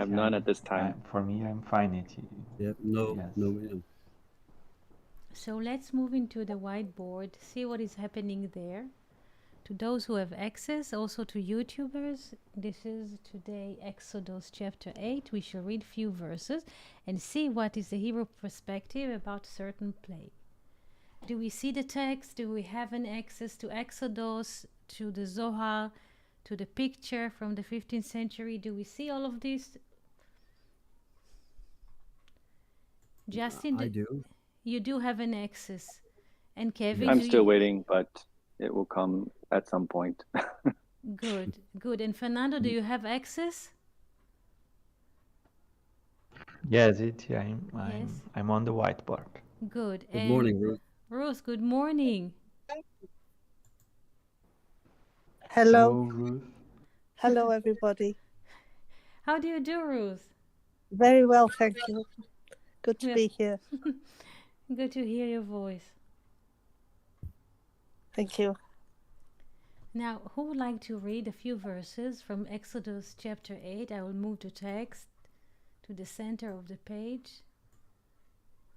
have none at this time. For me, I'm fine. Yep, no, Yes. no, ma'am. So let's move into the whiteboard, see what is happening there. To those who have access, also to YouTubers, this is today Exodus chapter 8. We shall read few verses and see what is the Hebrew perspective about certain play. Do we see the text? Do we have an access to Exodus, to the Zohar, to the picture from the 15th century? Do we see all of this? Justin, I do. you do have an access. And Kevin, Yes. I'm do still you? waiting, but it will come at some point. Good, good. And Fernando, do you have access? Yes, Yes. I'm on the whiteboard. Good. Good And morning, Ruth. Ruth, good morning. Hello. Ruth. Hello, everybody. How do you do, Ruth? Very well, thank you. Good to Yeah. be here. Good to hear your voice. Thank you. Now, who would like to read a few verses from Exodus chapter 8? I will move the text to the center of the page.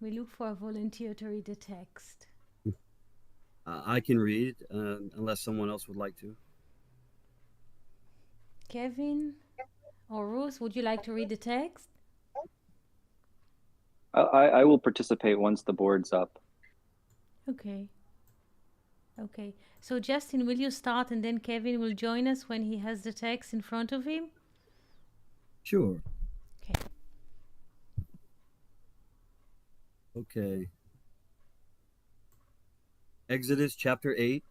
We look for a volunteer to read the text. I can read, unless someone else would like to. Kevin or Ruth, would you like to read the text? I will participate once the board's up. Okay. Okay. So Justin, will you start and then Kevin will join us when he has the text in front of him? Sure. Okay. Okay. Exodus chapter 8,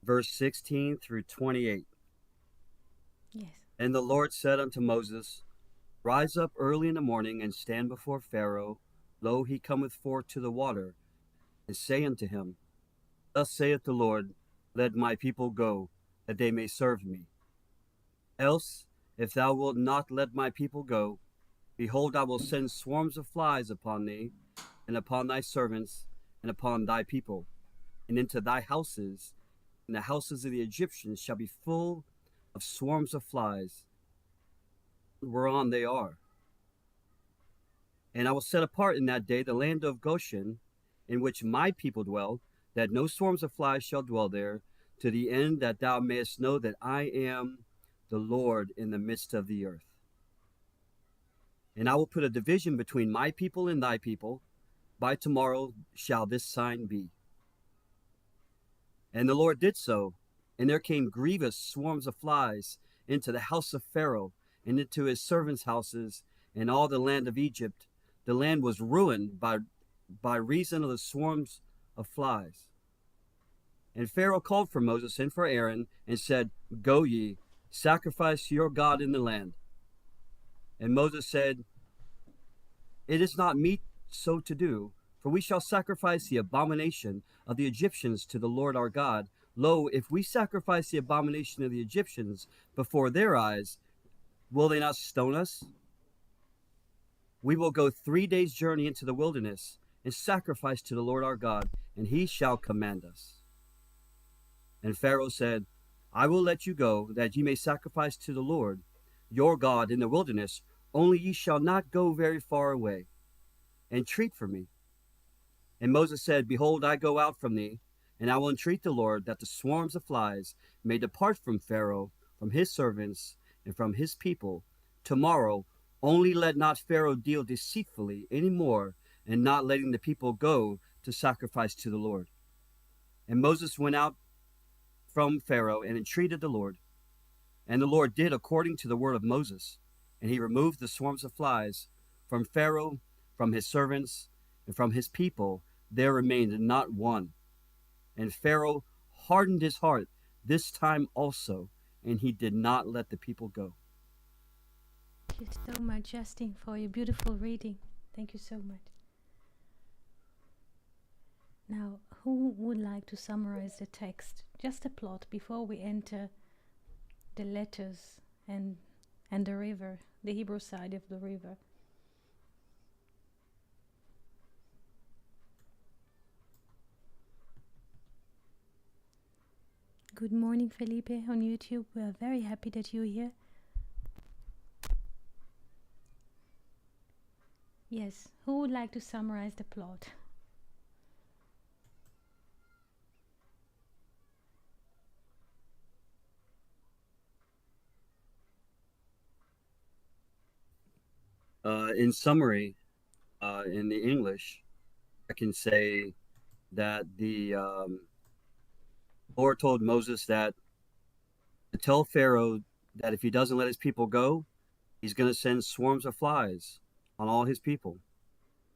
verse 16 through 28. Yes. And the Lord said unto Moses, Rise up early in the morning, and stand before Pharaoh. Lo, he cometh forth to the water. And say unto him, Thus saith the Lord, Let my people go, that they may serve me. Else, if thou wilt not let my people go, behold, I will send swarms of flies upon thee, and upon thy servants, and upon thy people, and into thy houses, and the houses of the Egyptians shall be full of swarms of flies, whereon they are. And I will set apart in that day the land of Goshen, in which my people dwell, that no swarms of flies shall dwell there, to the end that thou mayest know that I am the Lord in the midst of the earth. And I will put a division between my people and thy people. By tomorrow shall this sign be. And the Lord did so, and there came grievous swarms of flies into the house of Pharaoh, and into his servants' houses, and all the land of Egypt. The land was ruined by reason of the swarms of flies. And Pharaoh called for Moses and for Aaron, and said, Go ye, sacrifice to your God in the land. And Moses said, It is not meet so to do, for we shall sacrifice the abomination of the Egyptians to the Lord our God. Lo, if we sacrifice the abomination of the Egyptians before their eyes, will they not stone us? We will go 3 days' journey into the wilderness, and sacrifice to the Lord our God, and he shall command us. And Pharaoh said, I will let you go, that ye may sacrifice to the Lord your God in the wilderness, only ye shall not go very far away. Entreat for me. And Moses said, Behold, I go out from thee, and I will entreat the Lord that the swarms of flies may depart from Pharaoh, from his servants, and from his people. Tomorrow, only let not Pharaoh deal deceitfully any more, and not letting the people go to sacrifice to the Lord. And Moses went out from Pharaoh and entreated the Lord. And the Lord did according to the word of Moses, and he removed the swarms of flies from Pharaoh, from his servants, and from his people. There remained not one. And Pharaoh hardened his heart this time also, and he did not let the people go. Thank you so much, Justin, for your beautiful reading. Thank you so much. Now, who would like to summarize the text? Just a plot before we enter the letters and the river, the Hebrew side of the river. Good morning, Felipe, on YouTube. We are very happy that you're here. Yes. Who would like to summarize the plot? In summary, in the English, I can say that the Lord told Moses that to tell Pharaoh that if he doesn't let his people go, he's going to send swarms of flies on all his people,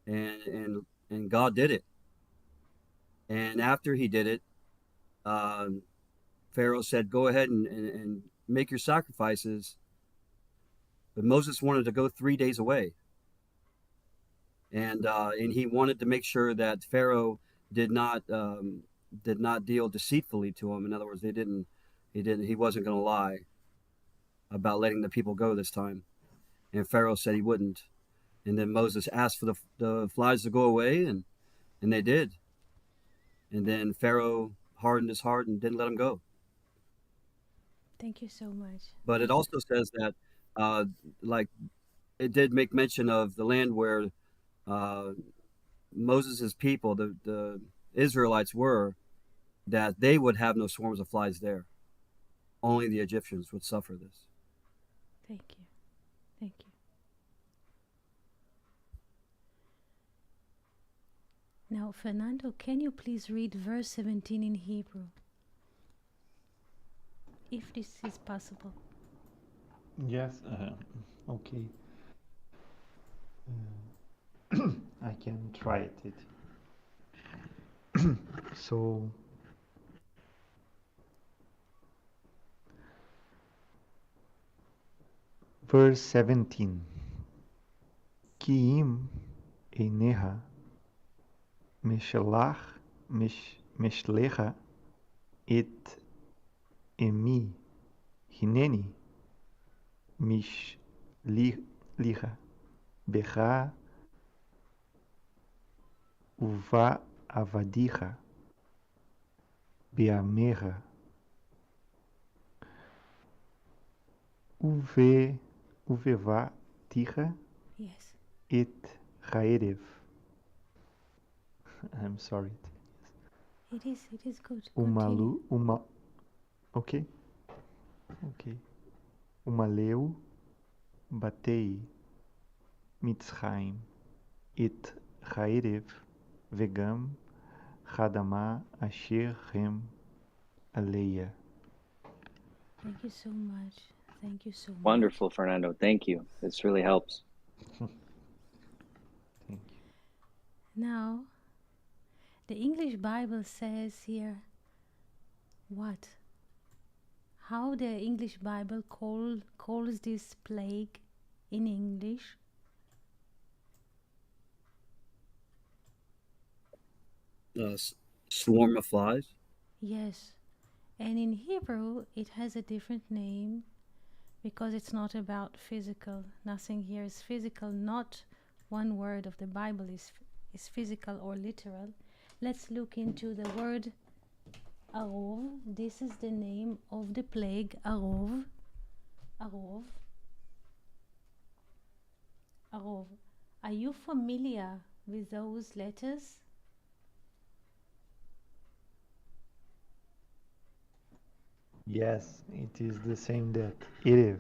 and God did it. And after he did it, um, Pharaoh said, "Go ahead and make your sacrifices." But Moses wanted to go 3 days away, and he wanted to make sure that Pharaoh did not deal deceitfully to him. In other words, he wasn't going to lie about letting the people go this time. And Pharaoh said he wouldn't. And then Moses asked for the flies to go away, and they did. And then Pharaoh hardened his heart and didn't let him go. Thank you so much. But it also says that, like, it did make mention of the land where Moses' people, the Israelites, were, that they would have no swarms of flies there. Only the Egyptians would suffer this. Thank you. Thank you. Now, Fernando, can you please read verse 17 in Hebrew? If this is possible. Yes, okay. I can try it. So, verse 17. Kiim eineha meshlecha et emi hineni mishlicha becha uva avadicha beamecha uvevaticha Yes. et chaerev. I'm sorry. It is good. Umalu, Continue. okay. Umaleu batei Mitzrayim et chaerev vegam chadama asher hem aleya. Thank you so much. Thank you so much. Wonderful, Fernando. Thank you. This really helps. Thank you. Now, the English Bible says here what? How the English Bible calls this plague in English? Swarm of flies. Yes. And in Hebrew, it has a different name because it's not about physical. Nothing here is physical. Not one word of the Bible is physical or literal. Let's look into the word Arov. This is the name of the plague, Arov. Arov. Arov. Are you familiar with those letters? Yes, it is the same that Erev.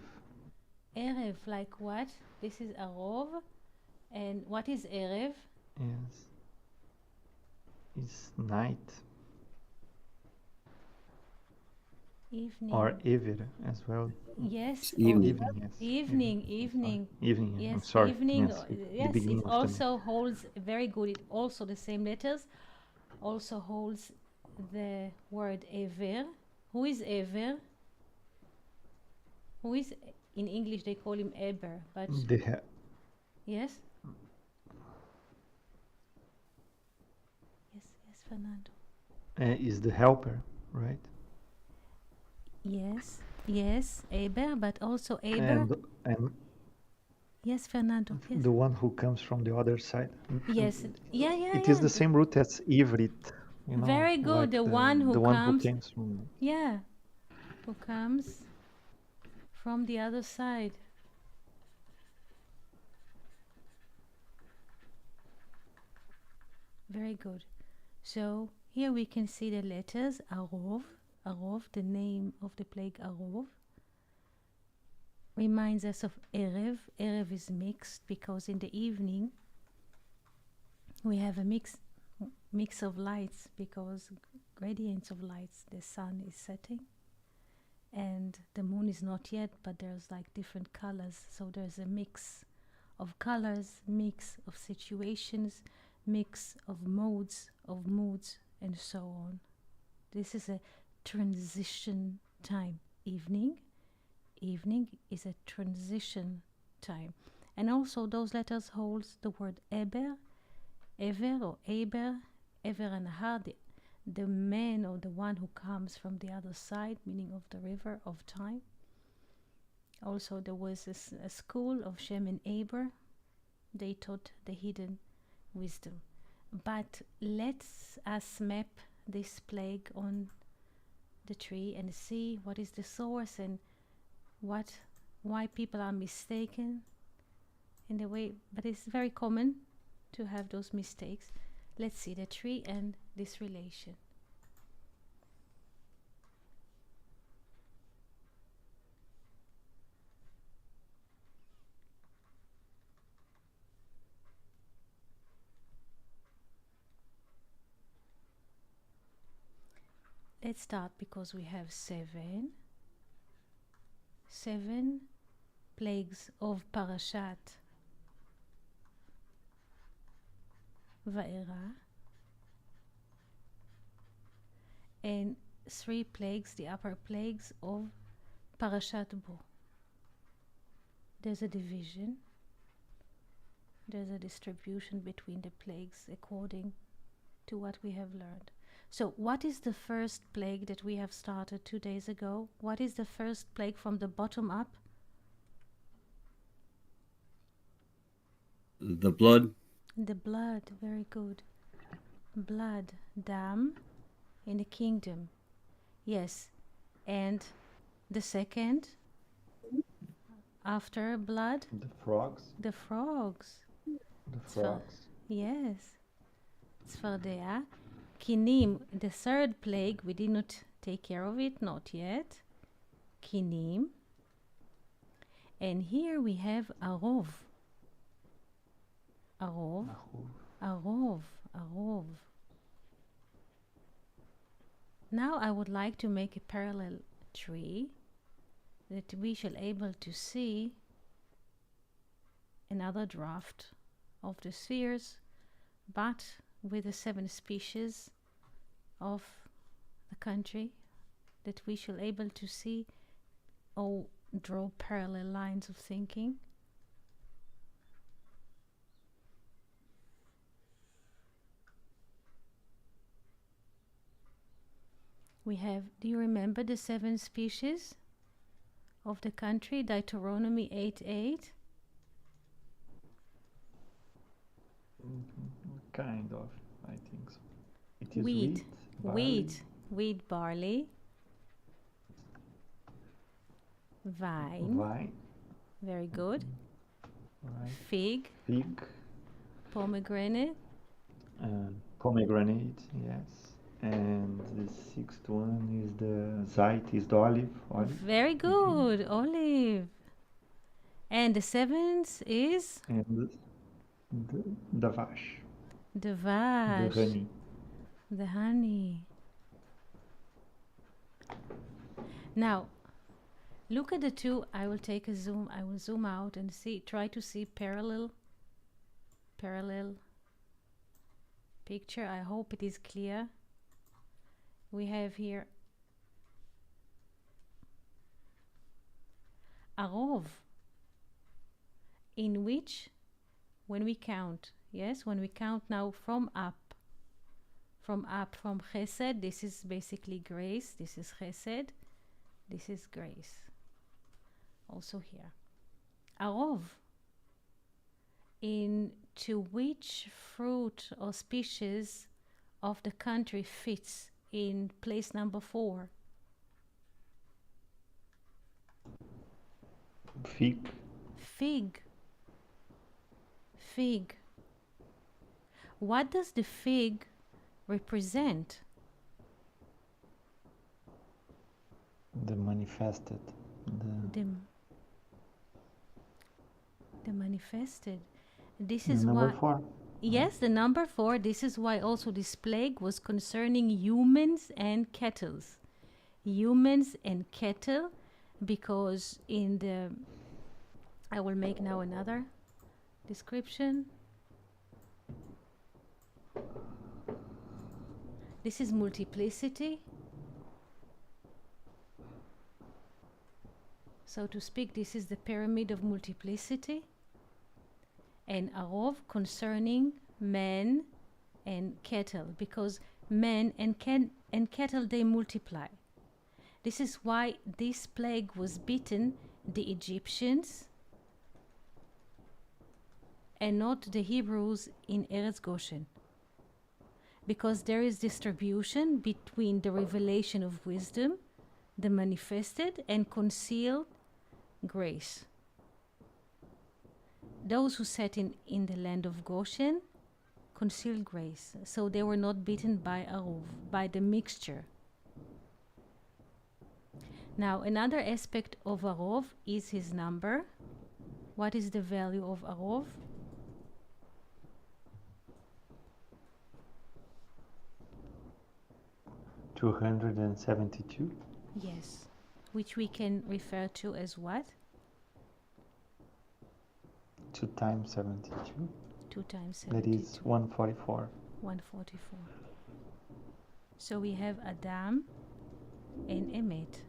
Erev, like what? This is Arov. And what is Erev? Yes. It's night Evening. or Ever as well. Yes. Evening. Evening, yes. Evening, Sorry. evening. Evening, I'm Yes, sorry. evening. Yes, the Yes, beginning it of also holds very good. It also the same letters. Also holds the word Ever. Who is Ever? Who is in English they call him Eber, but yes. Yes, Fernando. Is the helper, right? Yes, Eber, but also Eber. And Yes, Fernando. Yes. the one who comes from the other side. Yes. Yeah. It is the same root as Ivrit. Very good. Like the one who comes. Who comes from. Yeah, who comes from the other side. Very good. So here we can see the letters Arov. Arov, the name of the plague Arov, reminds us of Erev. Erev is mixed because in the evening we have a mix of lights because gradients of lights. The sun is setting and the moon is not yet, but there's like different colors. So there's a mix of colors, mix of situations, mix of moods, and so on. This is a transition time. Evening is a transition time. And also those letters holds the word Eber, Ever or Eber, Ever and Har, the man or the one who comes from the other side, meaning of the river of time. Also there was a school of Shem and Eber. They taught the hidden wisdom. But let us map this plague on the tree and see what is the source and why people are mistaken in the way, but it's very common to have those mistakes. Let's see the tree and this relation. Let's start because we have seven plagues of Parashat Va'era and 3 plagues, the upper plagues of Parashat Bo. There's a division, there's a distribution between the plagues according to what we have learned. So what is the first plague that we have started 2 days ago? What is the first plague from the bottom up? The blood. The blood, very good. Blood, dam, in the kingdom. Yes. And the second, after blood? The frogs. The frogs. The frogs. Yes. Tzfardea. Kinim, the third plague, we did not take care of it, not yet. Kinim. And here we have Arov. Arov. Arov. Arov. Now I would like to make a parallel tree that we shall able to see another draft of the spheres, but with the 7 species of the country, that we shall able to see or draw parallel lines of thinking. We have, do you remember the 7 species of the country? Deuteronomy 8:8. Kind of, I think so. It is wheat, barley, vine, very good, right. fig, pomegranate, pomegranate, yes. And the 6th one is the Zeit, is the olive. Very good, olive. And the 7th is? And the vash. The vash. The honey. The honey. Now, look at the 2. I will take a zoom. I will zoom out and see. Try to see parallel picture. I hope it is clear. We have here Arov, in which, when we count, yes, when we count now from Chesed, this is basically grace, this is Chesed, this is grace. Also here. Arov, into which fruit or species of the country fits in place number 4? Fig. Fig. What does the fig represent? The manifested. The manifested. This The is number why. 4. Yes, the number 4. This is why also this plague was concerning humans and cattle. Humans and cattle, because in the. I will make now another description. This is multiplicity. So to speak, this is the pyramid of multiplicity. And Arov concerning men and cattle, because men and cattle, they multiply. This is why this plague was beaten the Egyptians and not the Hebrews in Eretz Goshen. Because there is distribution between the revelation of wisdom, the manifested, and concealed grace. Those who sat in the land of Goshen concealed grace, so they were not beaten by Arov, by the mixture. Now, another aspect of Arov is his number. What is the value of Arov? $272. Yes, which we can refer to as what? 2 times 72. 2 times That 72. is 144. 144. So we have Adam and Emet.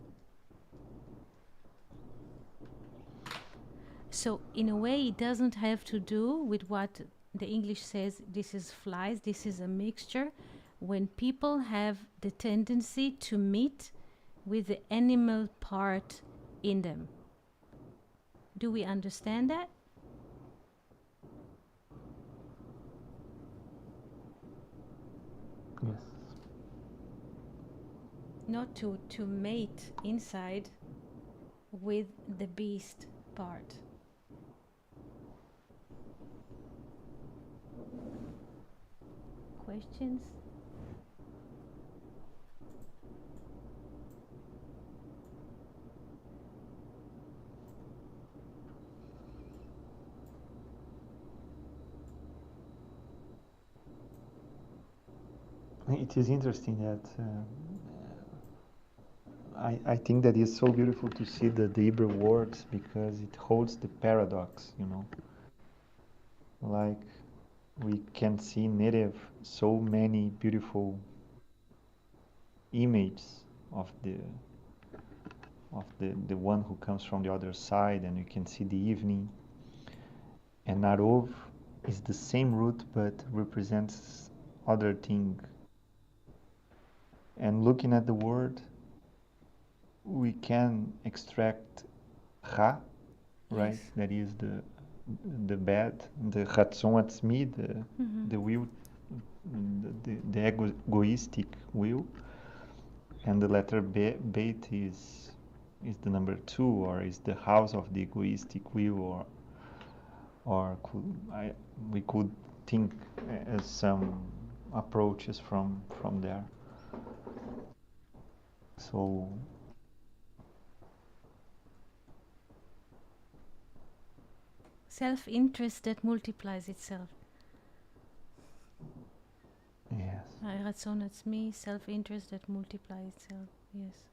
So in a way, it doesn't have to do with what the English says, this is flies, this is a mixture. When people have the tendency to meet with the animal part in them. Do we understand that? Yes. Not to mate inside with the beast part. Questions? It is interesting that I think that is so beautiful to see the Hebrew words, because it holds the paradox, Like we can see native so many beautiful images of the one who comes from the other side, and you can see the evening. And Arov is the same root but represents other thing. And looking at the word, we can extract Ra, right? Yes. That is the bad, the Ratzon Atzmi, the will, the egoistic will, and the letter Beit is the number 2, or is the house of the egoistic will, or we could think as some approaches from there. So Self-interest that multiplies itself. yes, Ratzon Atzmi, self-interest that multiplies itself. Yes.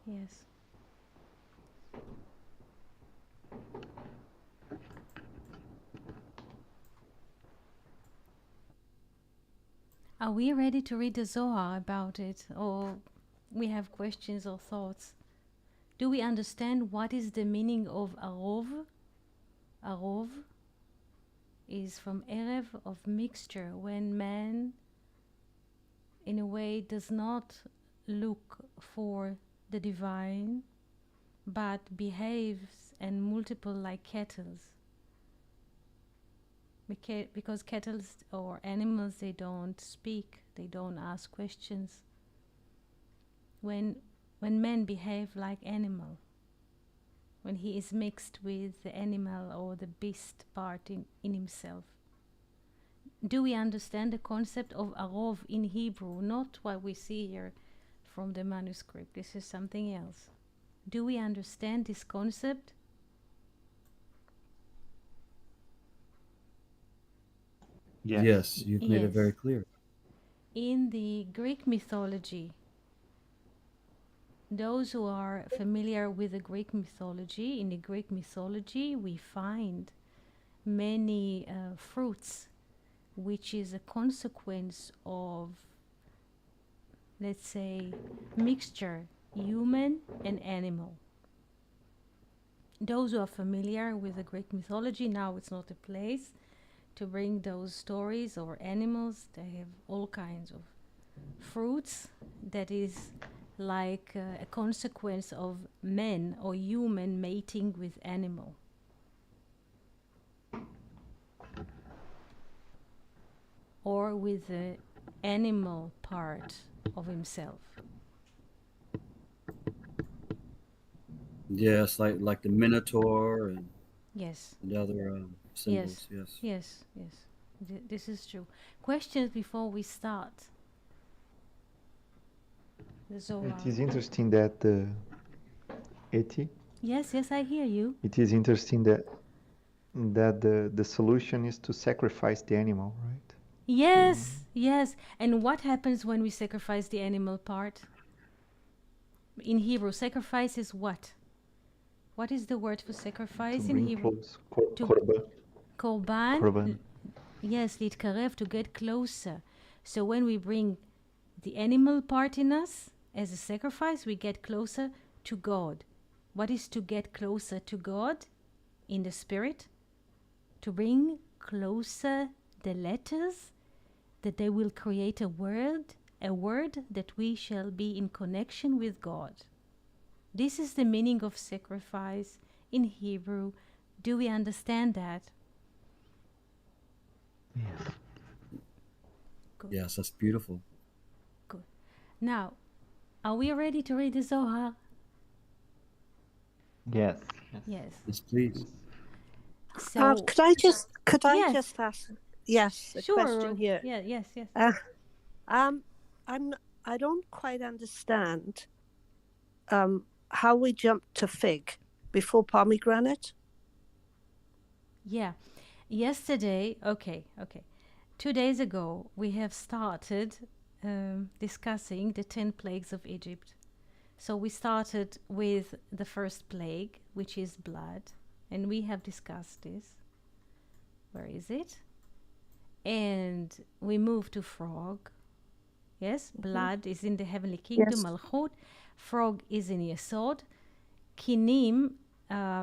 Yes. Are we ready to read the Zohar about it, or we have questions or thoughts? Do we understand what is the meaning of Arov? Arov is from Erev, of mixture, when man in a way does not look for the divine but behaves and multiple like cattle. Because cattle or animals, they don't speak, they don't ask questions. When men behave like animal, when he is mixed with the animal or the beast part in himself, do we understand the concept of Arov in Hebrew? Not what we see here from the manuscript. This is something else. Do we understand this concept? Yes, you've made it very clear. In the Greek mythology, those who are familiar with the Greek mythology, in the Greek mythology we find many fruits, which is a consequence of, let's say, mixture, human and animal. Those who are familiar with the Greek mythology, now it's not a place to bring those stories or animals. They have all kinds of fruits that is like a consequence of men or human mating with animal. Or with the animal part of himself. Yes, like the Minotaur and Yes. the other symbols. Yes. Yes. This is true. Questions before we start? The Zohar. It is interesting that Eti. Yes, I hear you. It is interesting that the solution is to sacrifice the animal, right? Yes. And what happens when we sacrifice the animal part? In Hebrew, sacrifice is what? What is the word for sacrifice in Hebrew? Close. Korban. Korban. Yes, litkarev, to get closer. So when we bring the animal part in us as a sacrifice, we get closer to God. What is to get closer to God in the spirit? To bring closer the letters, that they will create a word that we shall be in connection with God. This is the meaning of sacrifice in Hebrew. Do we understand that? Yes. Good. Yes, that's beautiful. Good. Now, are we ready to read the Zohar? Yes. Yes. Yes, please. So, could I just Yes. ask a sure. question here? Yeah, yes. I don't quite understand how we jumped to fig before pomegranate. Yeah. Yesterday, okay. 2 days ago, we have started discussing the 10 plagues of Egypt. So we started with the first plague, which is blood, and we have discussed this. Where is it? And we moved to frog. Yes, blood is in the heavenly kingdom, Yes. Malchut. Frog is in Yesod. Kinim,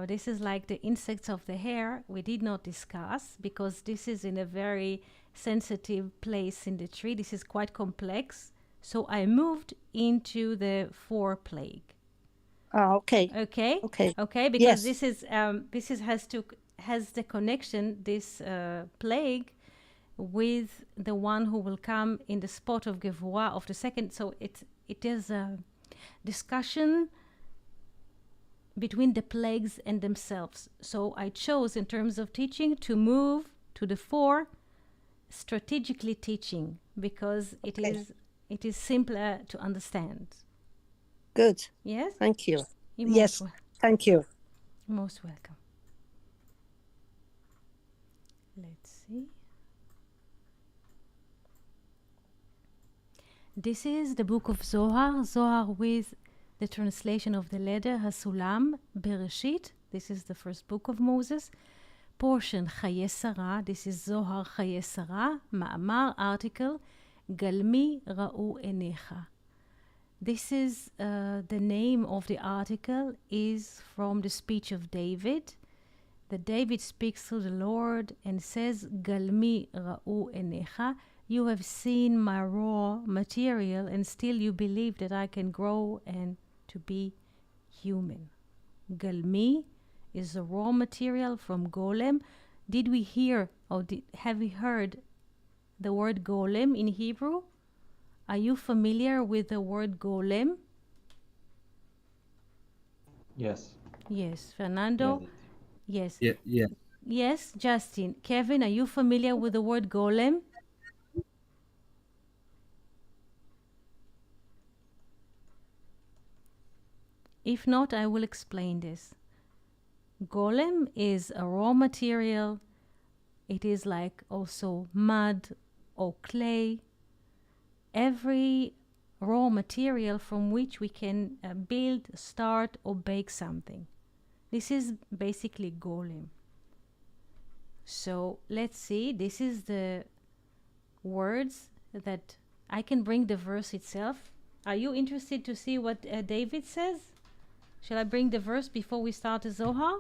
this is like the insects of the hair. We did not discuss because this is in a very sensitive place in the tree. This is quite complex. So I moved into the 4 plague. Oh, okay. Okay, because Yes. this has the connection, this plague, with the one who will come in the spot of Gevurah of the second. So it is a discussion between the plagues and themselves. So I chose, in terms of teaching, to move to the 4 strategically teaching, because it is simpler to understand. Good. Yes? Thank you. You're Yes. Thank you. most welcome. Let's see. This is the book of Zohar with the translation of the letter Hasulam, Bereshit. This is the first book of Moses. Portion Chaye Sarah. This is Zohar Chaye Sarah. Ma'amar, article, Galmi Ra'u Enecha. This is the name of the article is from the speech of David. That David speaks to the Lord and says, Galmi Ra'u Enecha. You have seen my raw material and still you believe that I can grow and to be human. Galmi is the raw material from golem. Did we hear or have we heard the word golem in Hebrew? Are you familiar with the word golem? Yes. Yes. Fernando? Yes. Yeah. Yes, Justin. Kevin, are you familiar with the word golem? If not, I will explain this. Golem is a raw material. It is like also mud or clay. Every raw material from which we can build, start, or bake something. This is basically golem. So let's see. This is the words that I can bring the verse itself. Are you interested to see what David says? Shall I bring the verse before we start the Zohar?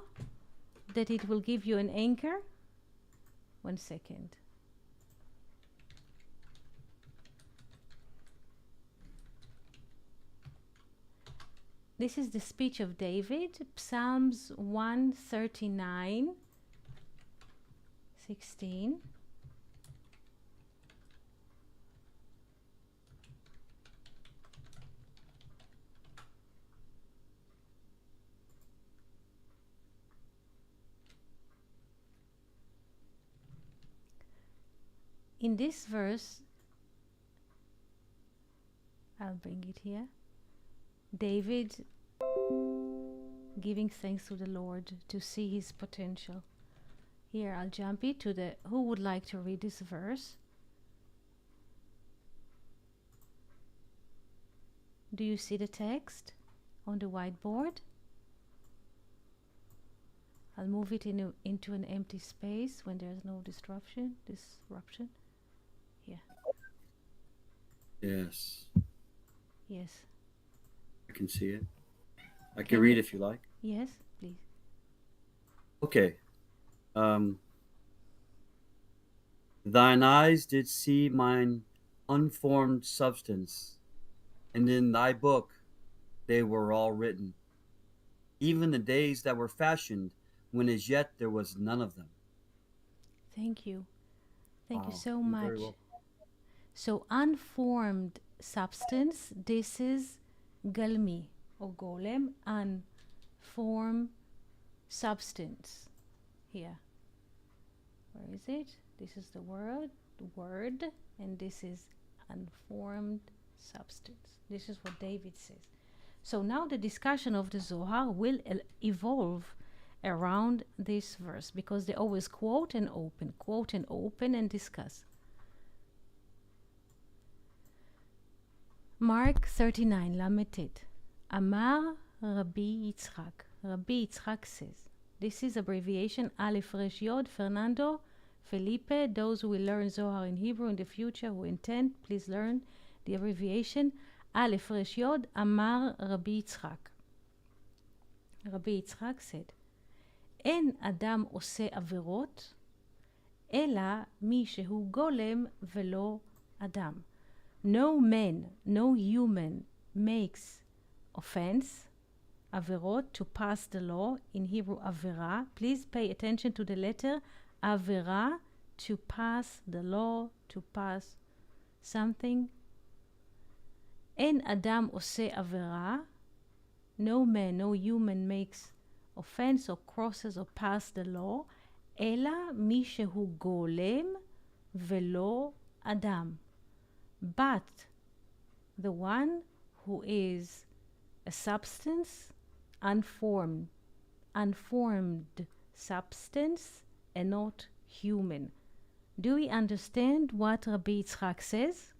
That it will give you an anchor? 1 second. This is the speech of David, Psalms 139, 16. In this verse, I'll bring it here. David giving thanks to the Lord to see his potential. Here, I'll jump it to the, who would like to read this verse? Do you see the text on the whiteboard? I'll move it into an empty space when there's no disruption. Here. Yes, Yes. I can see it. I can read if you like. Yes, please. Okay. Thine eyes did see mine unformed substance, and in thy book they were all written, even the days that were fashioned, when as yet there was none of them. Thank you. Thank you Wow, so you're much. very welcome. So unformed substance, this is galmi or golem, unformed substance. Here. Where is it? This is the word, and this is unformed substance. This is what David says. So now the discussion of the Zohar will evolve around this verse, because they always quote and open and discuss. Mark 39, Lametet. Amar Rabbi Yitzchak. Rabbi Yitzchak says, this is abbreviation Aleph Resh Yod. Fernando, Felipe, those who will learn Zohar in Hebrew in the future who intend, please learn the abbreviation Aleph Resh Yod. Amar Rabbi Yitzchak. Rabbi Yitzchak said, אין אדם עושה עבירות, אלא מי שהוא גולם ולא אדם. No man, no human makes offense, עבירות, to pass the law, in Hebrew עבירה. Please pay attention to the letter עבירה, to pass the law, to pass something. אין אדם עושה עבירה, no man, no human makes offense or crosses or pass the law, אלא מי שהוא גולם ולא אדם. But the one who is a substance, unformed substance, and not human. Do we understand what Rabbi Yitzchak says?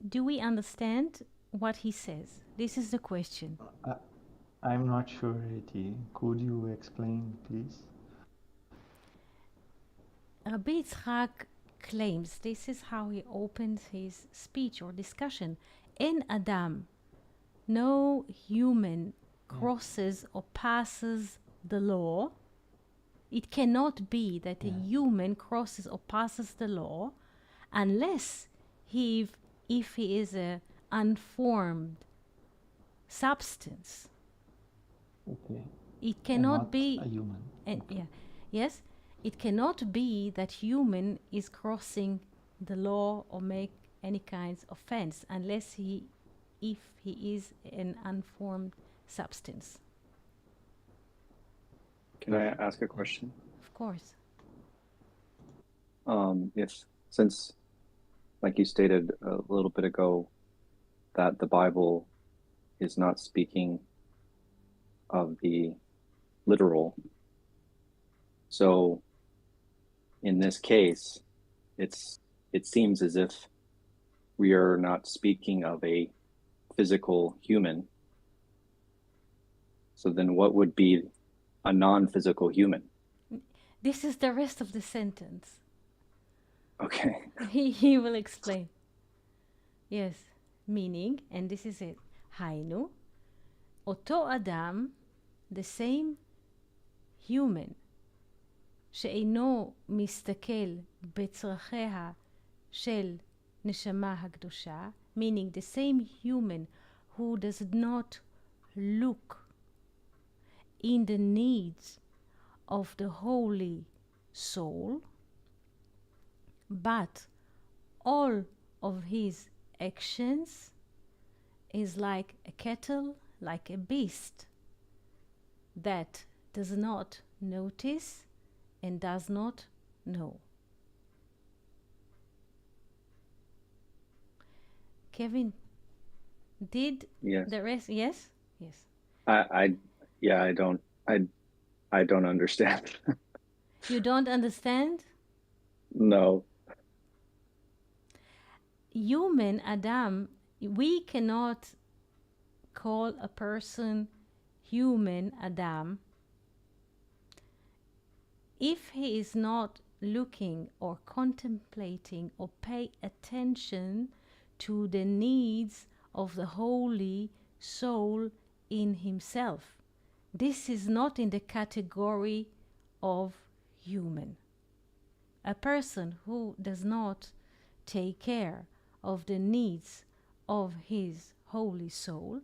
Do we understand what he says? This is the question. I'm not sure, Eti. Could you explain, please? Rabbi Yitzchak claims, this is how he opens his speech or discussion. En Adam, no human crosses or passes the law. It cannot be that a human crosses or passes the law unless if he is an unformed substance. Okay. It cannot be a human. Yes, it cannot be that human is crossing the law or make any kinds of offense unless if he is an unformed substance. Can I ask a question? Of Of course. If, since, like you stated a little bit ago, that the Bible is not speaking of the literal, so in this case, it seems as if we are not speaking of a physical human. So then what would be a non-physical human? This is the rest of the sentence. Okay. He will explain. Yes, meaning, and this is it, היינו, אותו אדם, the same human, שאינו מסתכל בצרכיה של נשמה הקדושה, meaning the same human who does not look in the needs of the holy soul, but all of his actions is like a cattle, like a beast that does not notice and does not know. Kevin, did Yes. the rest? Yes? Yes. I don't understand. You don't understand? No. Human Adam, we cannot call a person human Adam if he is not looking or contemplating or pay attention to the needs of the holy soul in himself. This is not in the category of human. A person who does not take care of the needs of his holy soul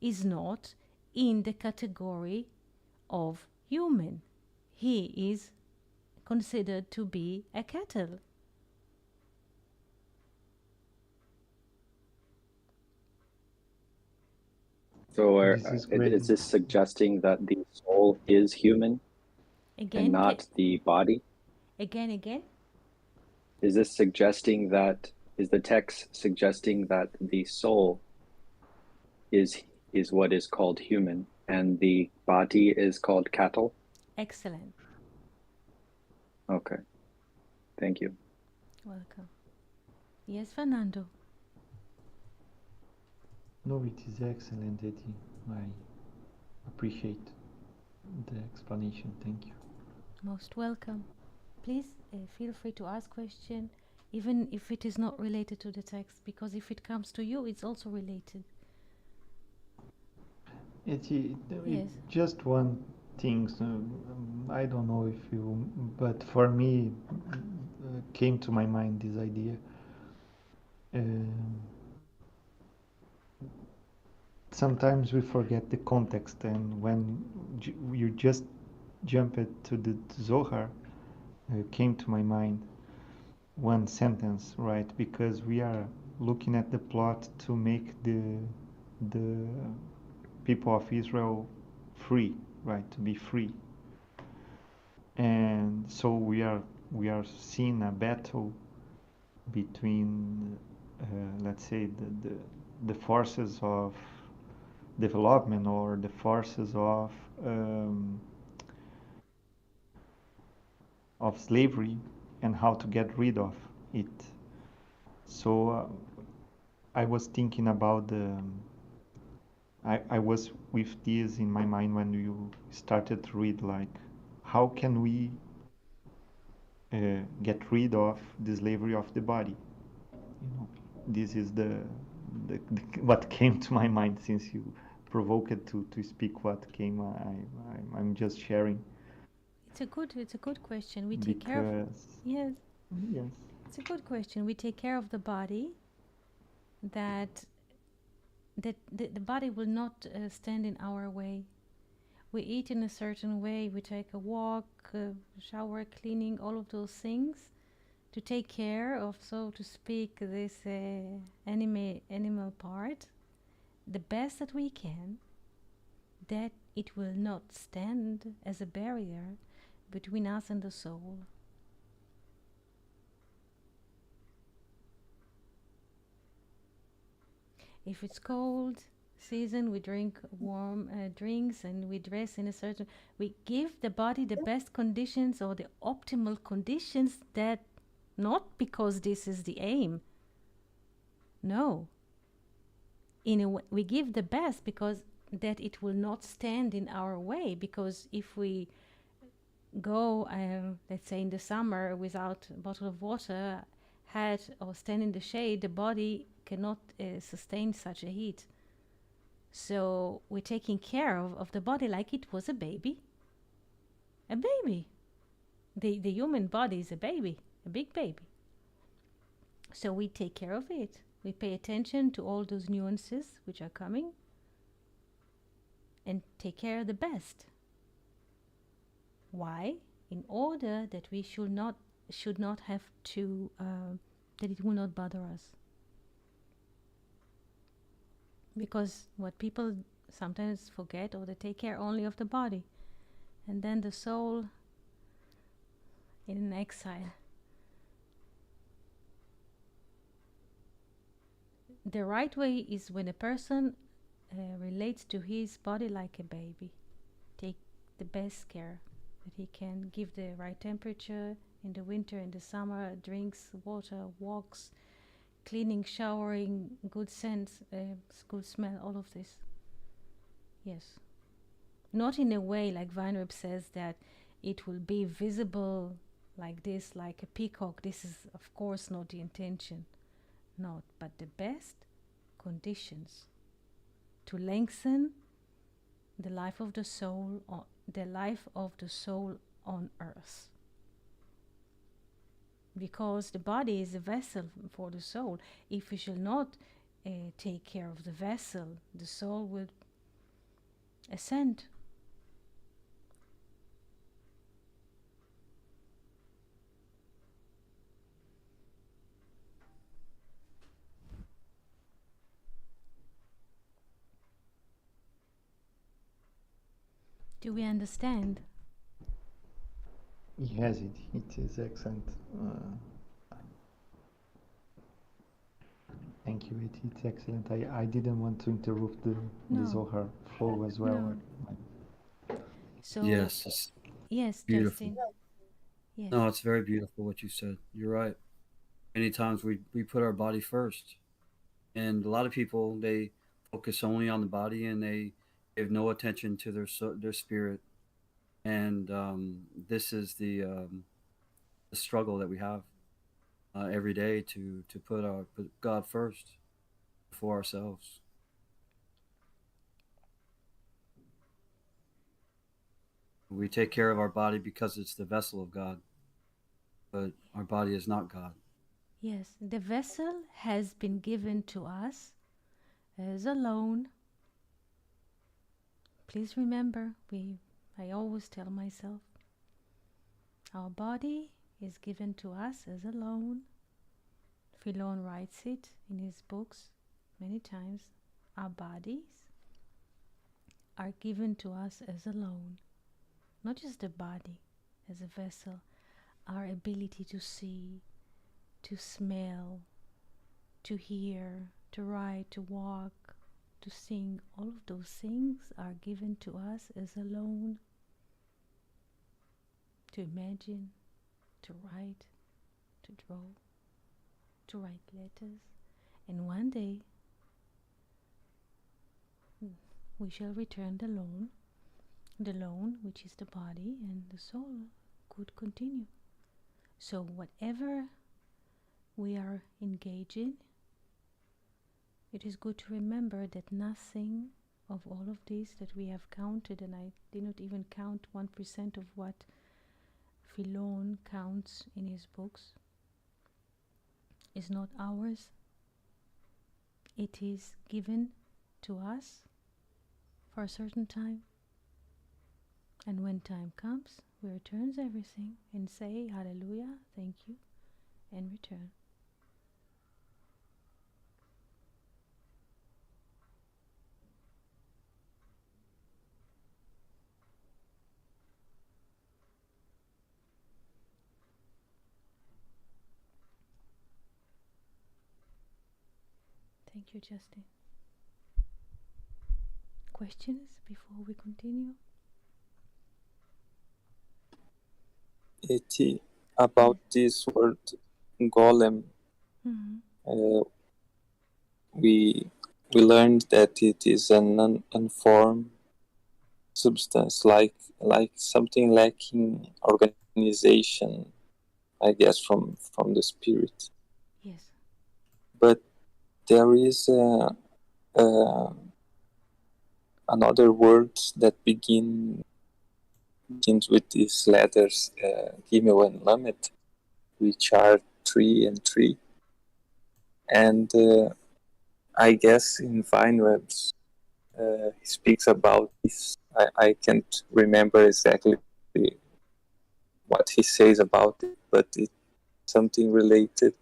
is not in the category of human. He is considered to be a cattle. So This is great. is this suggesting that the soul is human Again, and not the body? again. Is this suggesting that, is the text suggesting that the soul is what is called human and the body is called cattle? Excellent. Okay. Thank you. Welcome. Yes, Fernando. No, it is excellent, Eddie. I appreciate the explanation. Thank you. Most welcome. Please feel free to ask question, even if it is not related to the text, because if it comes to you, it's also related. Eddie, Yes. just one thing. I don't know if you, but for me, came to my mind this idea. Sometimes we forget the context, and when you just jump to the Zohar, came to my mind one sentence, right? Because we are looking at the plot to make the people of Israel free, right? To be free, and so we are seeing a battle between, let's say, the forces of development or the forces of slavery and how to get rid of it. So I was thinking about I was with this in my mind when you started to read, like, how can we get rid of the slavery of the body? You know, this is the what came to my mind since you provoked to speak what came. I'm just sharing. It's a good question. We take care of. Yes. Yes. It's a good question. We take care of the body. That the body will not stand in our way. We eat in a certain way. We take a walk, shower, cleaning, all of those things to take care of, so to speak, this animal part the best that we can, that it will not stand as a barrier between us and the soul. If it's cold season, we drink warm drinks and we dress in a certain. We give the body the best conditions or the optimal conditions, that not because this is the aim. No. In a way, we give the best because that it will not stand in our way. Because if we go, let's say in the summer, without a bottle of water, hat, or stand in the shade, the body cannot sustain such a heat. So we're taking care of the body like it was a baby. A baby. The human body is a baby, a big baby. So we take care of it. We pay attention to all those nuances which are coming and take care of the best. Why? In order that we should not have to, that it will not bother us. Because what people sometimes forget, or they take care only of the body, and then the soul in an exile. The right way is when a person relates to his body like a baby. Take the best care that he can, give the right temperature in the winter, in the summer, drinks water, walks, cleaning, showering, good scent, good smell, all of this. Yes. Not in a way like Weinreb says that it will be visible like this, like a peacock. This is of course not the intention. Not, but the best conditions to lengthen the life of the soul, or the life of the soul on earth. Because the body is a vessel for the soul. If we shall not take care of the vessel, the soul will ascend. Do we understand? Yes, it is excellent. Thank you, it's excellent. I didn't want to interrupt the No. Zohar flow as well. No. So Yes, yes, beautiful. Justin. Yes. No, it's very beautiful what you said. You're right. Many times we put our body first. And a lot of people, they focus only on the body and they give no attention to their spirit. And this is the struggle that we have every day to put God first before ourselves. We take care of our body because it's the vessel of God, but our body is not God. Yes, the vessel has been given to us as a loan. Please remember, I always tell myself, our body is given to us as a loan. Philon writes it in his books many times. Our bodies are given to us as a loan. Not just the body as a vessel, our ability to see, to smell, to hear, to write, to walk, to sing, all of those things are given to us as a loan. To imagine, to write, to draw, to write letters. And one day we shall return the loan which is the body, and the soul could continue. So whatever we are engaging, it is good to remember that nothing of all of this that we have counted, and I did not even count 1% of what Philon counts in his books, is not ours. It is given to us for a certain time. And when time comes, we return everything and say, Hallelujah, thank you, and return. Thank you, Justin. Questions before we continue? About this word golem, Mm-hmm. we learned that it is an unformed substance, like something lacking organization, I guess, from the spirit. Yes. But there is another word that begins with these letters, Gimel and Lamed, which are 3 and 3. And I guess in Vineyards, he speaks about this. I can't remember exactly what he says about it, but it's something related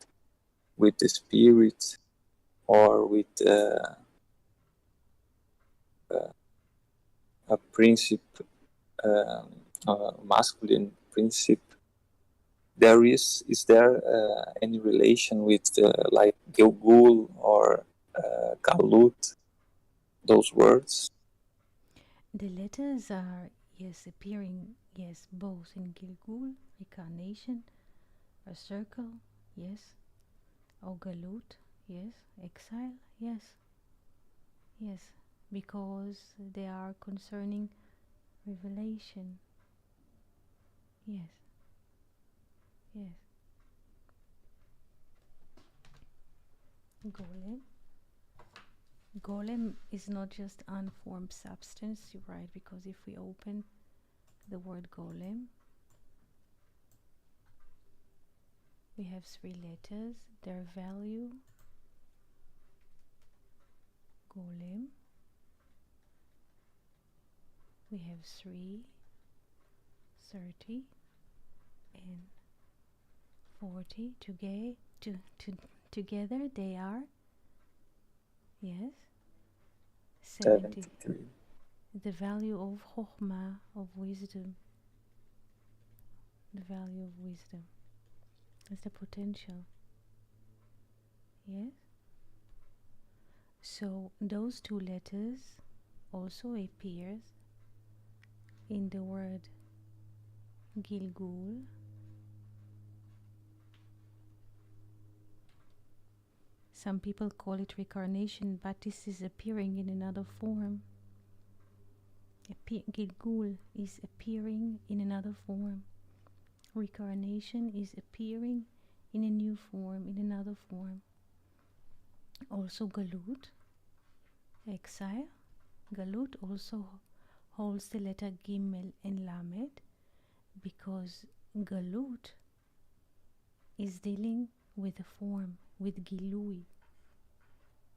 with the spirit or with a principle, a masculine principle. Is there any relation with like Gilgul or Galut, those words? The letters are, yes, appearing, yes, both in Gilgul, incarnation, a circle, yes, or Galut, yes, exile, yes, yes, because they are concerning revelation, yes, yes. Golem. Golem is not just unformed substance, you're right, because if we open the word golem, we have 3 letters, their value, golem, we have 3, 30, and 40, together they are, yes, 70. 73. The value of Chokhmah, of wisdom, the value of wisdom is the potential, yes. So those 2 letters also appears in the word Gilgul. Some people call it reincarnation, but this is appearing in another form. Gilgul is appearing in another form. Reincarnation is appearing in a new form, in another form. Also Galut, exile. Galut also holds the letter Gimel and Lamed, because Galut is dealing with the form, with Gilui,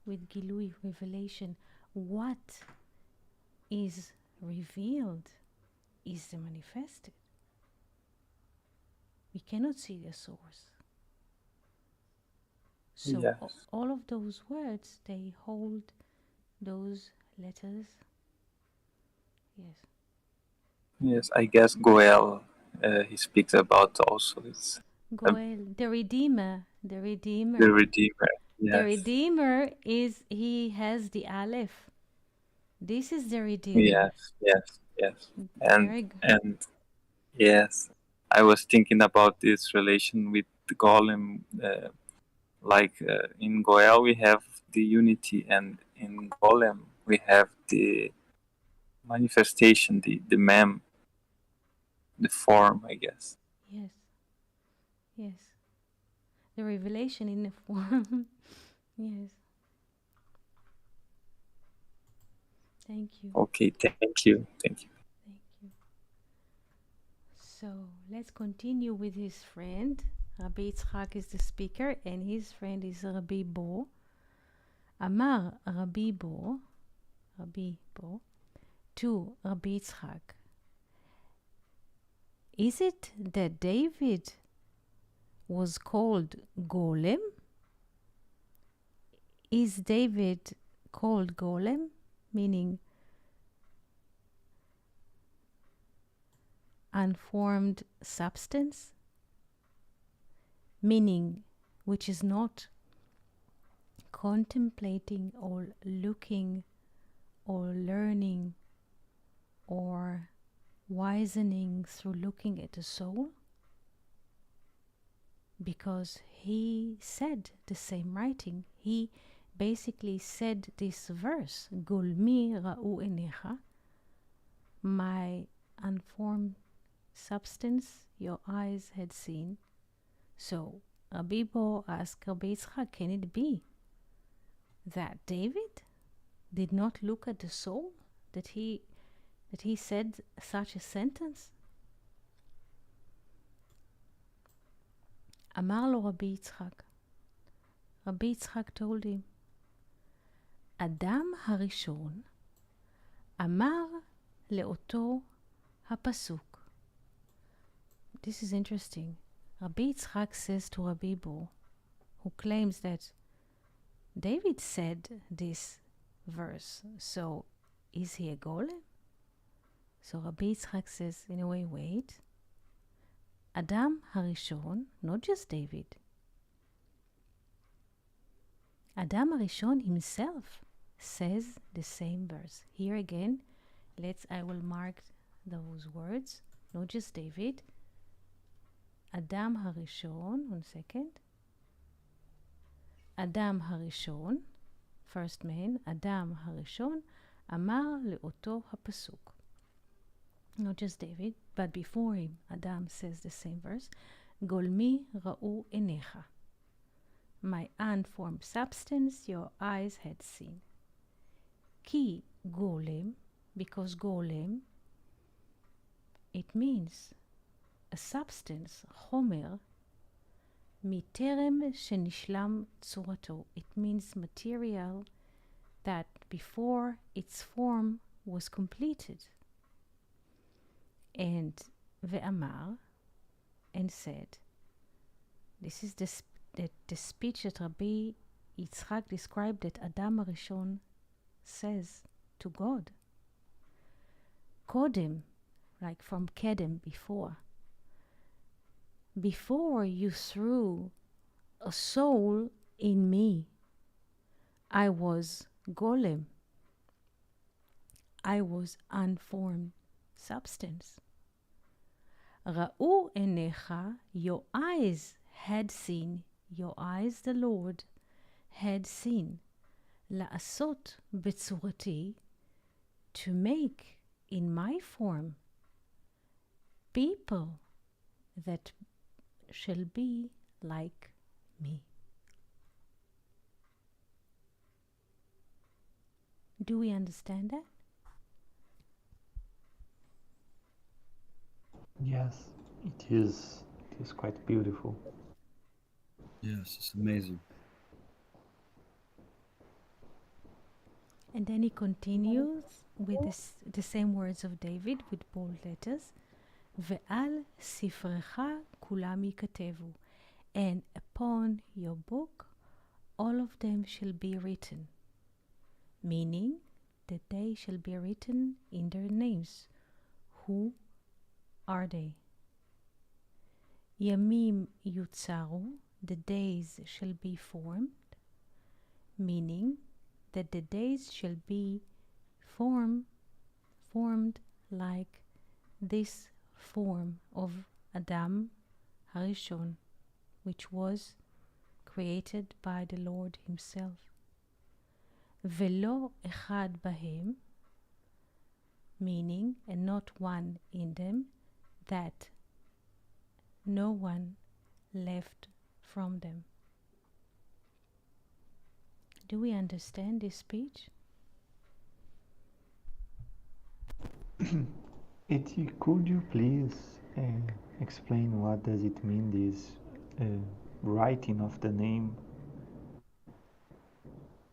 revelation. What is revealed is the manifested. We cannot see the source. So Yes. all of those words, they hold those letters. Yes. Yes, I guess Goel, he speaks about also this, Goel, the Redeemer. the Redeemer. The Yes, Redeemer is, he has the Aleph. This is the Redeemer. yes. And Very good. and yes, I was thinking about this relation with the Golem. In Goel we have the unity, and in Golem we have the manifestation, the mem, the form, I guess. Yes. Yes. The revelation in the form. Yes. Thank you. Okay, thank you. Thank you. So let's continue with his friend. Rabbi Yitzchak is the speaker, and his friend is Rabbi Bo. Amar Rabbi Bo to Rabbi Yitzchak, is it that David was called Golem? Is David called Golem, meaning unformed substance, meaning which is not contemplating or looking or learning or wisening through looking at the soul? Because he said the same writing. He basically said this verse, Golmi ra'u enecha, my unformed substance your eyes had seen. So Rabbi Bo asked Rabbi Yitzchak, can it be that David did not look at the soul, that he said such a sentence? אמר לו רבי יצחק, רבי יצחק told him, אדם הראשון אמר לאותו הפסוק. This is interesting. Rabbi Yitzchak says to Rabbi Bo, who claims that David said this verse, so is he a golem? So Rabbi Yitzchak says, in a way, wait. Adam harishon, not just David. Adam harishon himself says the same verse. Here again, I will mark those words, not just David. Adam harishon, 1 second. Adam harishon, first man, Adam harishon, אמר לאותו הפסוק. Not just David, but before him, Adam says the same verse, Golmi ra'u enecha. My unformed substance your eyes had seen. Ki golem, because golem, it means a substance, chomer, miterem shenishlam tzurato. It means material that before its form was completed. And ve'amar, and said, this is the speech that Rabbi Yitzchak described that Adam HaRishon says to God. Kodem, like from Kedem, before. Before you threw a soul in me, I was golem. I was unformed substance. Ra'u enecha, your eyes had seen, your eyes, the Lord, had seen. La'asot betzurati, to make in my form people that shall be like me. Do we understand that? Yes, it is quite beautiful. Yes, it's amazing. And then he continues with the same words of David with bold letters. Ve'al sifrecha kulam yikatevu. And upon your book, all of them shall be written. Meaning that they shall be written in their names. Who are they? Yamim yutzaru, the days shall be formed, meaning that the days shall be formed like this form of Adam Harishon, which was created by the Lord himself. Velo echad bahem, meaning, and not one in them, that no one left from them. Do we understand this speech? Could you please explain what does it mean, this writing of the name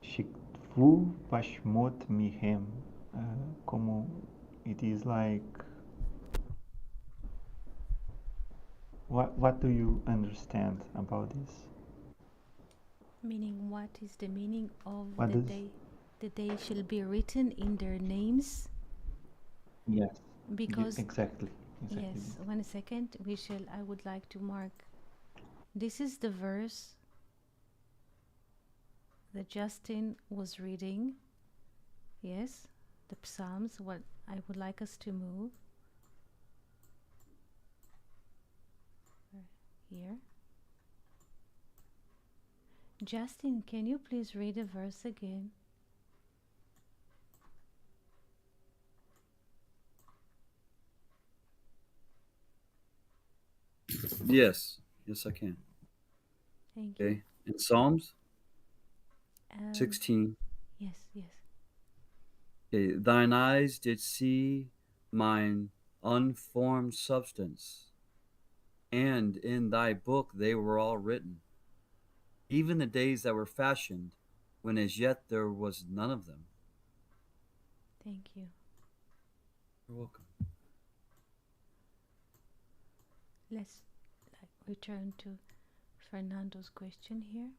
Shikvu Bashmot Mihem, como it is like, what do you understand about this? Meaning, what is the meaning of What the is- day? The day shall be written in their names, Yes, because exactly. yes. 1 second. I would like to mark. This is the verse that Justin was reading. Yes, the Psalms, what I would like us to move here. Justin, can you please read a verse again? Yes, I can. Thank you. Okay. In Psalms Um, 16. Yes, yes. Okay. Thine eyes did see mine unformed substance, and in thy book they were all written, even the days that were fashioned, when as yet there was none of them. Thank you. You're welcome. Let's return to Fernando's question here.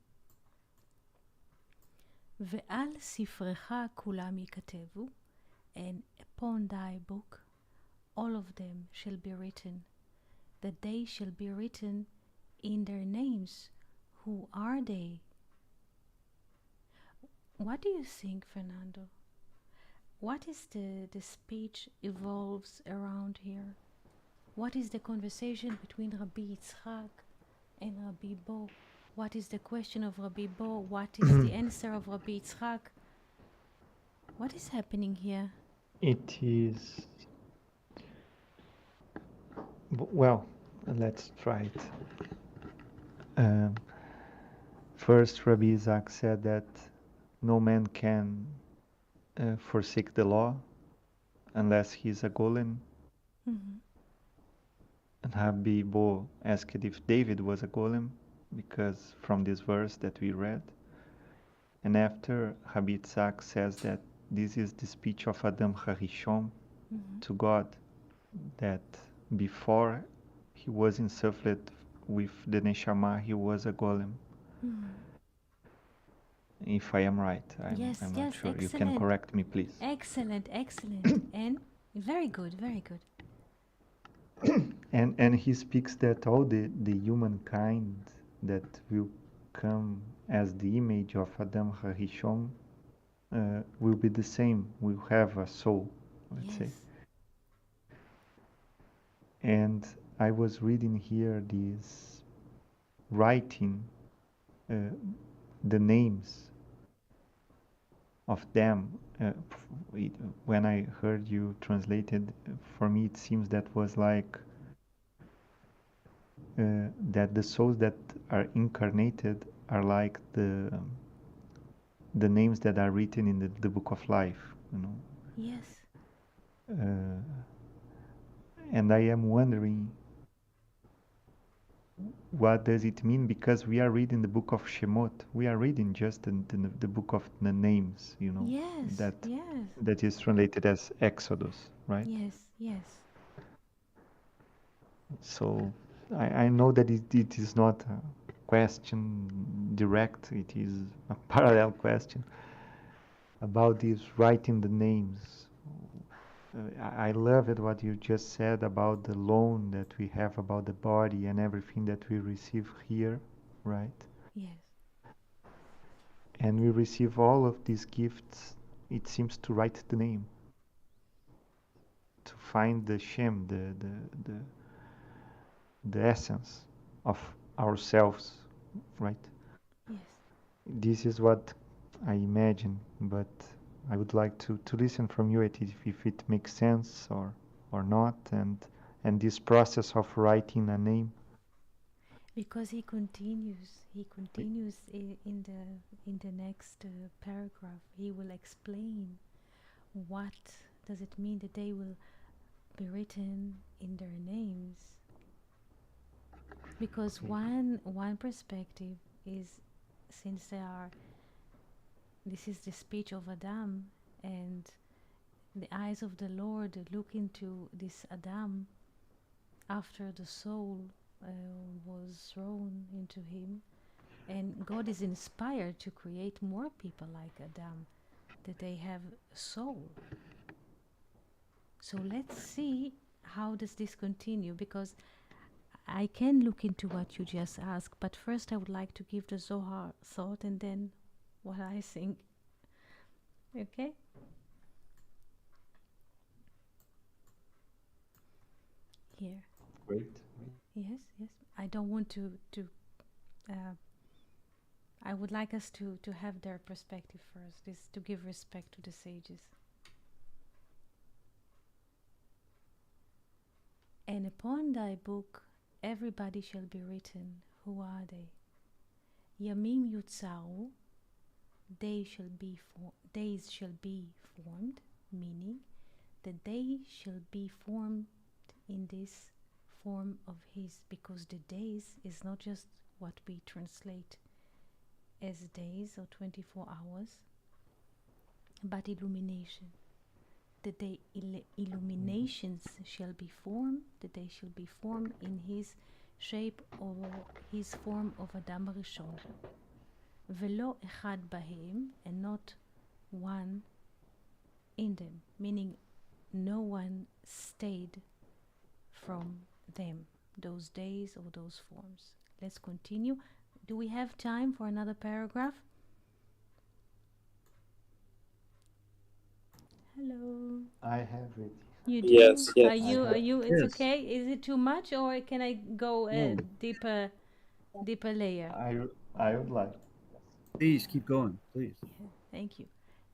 ועל ספרך כולם יכתבו, and upon thy book all of them shall be written, that they shall be written in their names. Who are they? What do you think, Fernando? What is the speech evolves around here? What is the conversation between Rabbi Yitzchak and Rabbi Bo? What is the question of Rabbi Bo? What is the answer of Rabbi Yitzchak? What is happening here? It is, well, let's try it. First, Rabbi Isaac said that no man can forsake the law unless he's a golem. Mm-hmm. And Rabbi Bo asked if David was a golem, because from this verse that we read. And after, Rabbi Isaac says that this is the speech of Adam Harishon to God, that before he was insuffled with the Neshama, he was a golem. If I am right, I'm Yes, not yes, sure. You can excellent. correct me, please. Excellent. And very good, very good. And he speaks that all the humankind that will come as the image of Adam Harishon will be the same, will have a soul, let's say. And I was reading here this writing the names of them. When I heard you translated, for me it seems that was like that the souls that are incarnated are like the names that are written in the book of life, you know. Yes. And I am wondering, what does it mean? Because we are reading the book of Shemot. We are reading just the book of the names, you know. Yes. That is translated as Exodus, right? Yes. So I know that it is not a question direct. It is a parallel question about this writing the names. I love it what you just said about the loan that we have about the body and everything that we receive here, right? Yes. And we receive all of these gifts, it seems, to write the name, to find the Shem, the essence of ourselves, right? Yes. This is what I imagine, but I would like to listen from you if it makes sense or not, and this process of writing a name. Because he continues in the next paragraph. He will explain what does it mean that they will be written in their names. Because one perspective is, since this is the speech of Adam, and the eyes of the Lord look into this Adam after the soul was thrown into him, and God is inspired to create more people like Adam, that they have a soul. So let's see how does this continue, because I can look into what you just asked, but first I would like to give the Zohar thought, and then what I think. Okay? Here. Great. Yes, yes. I don't want to I would like us to have their perspective first, this to give respect to the sages. And upon thy book everybody shall be written. Who are they? Yamim yutzaru, days shall be formed, meaning that they shall be formed in this form of his, because the days is not just what we translate as days or 24 hours, but illumination. That the illuminations shall be formed, that they shall be formed in his shape or his form of Adam Rishon. Velo echad bahem, and not one in them, meaning no one stayed from them, those days or those forms. Let's continue. Do we have time for another paragraph? Hello. I have it. You do? Yes, yes. Are you? It's Yes. okay. Is it too much, or can I go a No. deeper layer? I would like. Please keep going, please. Yeah, thank you.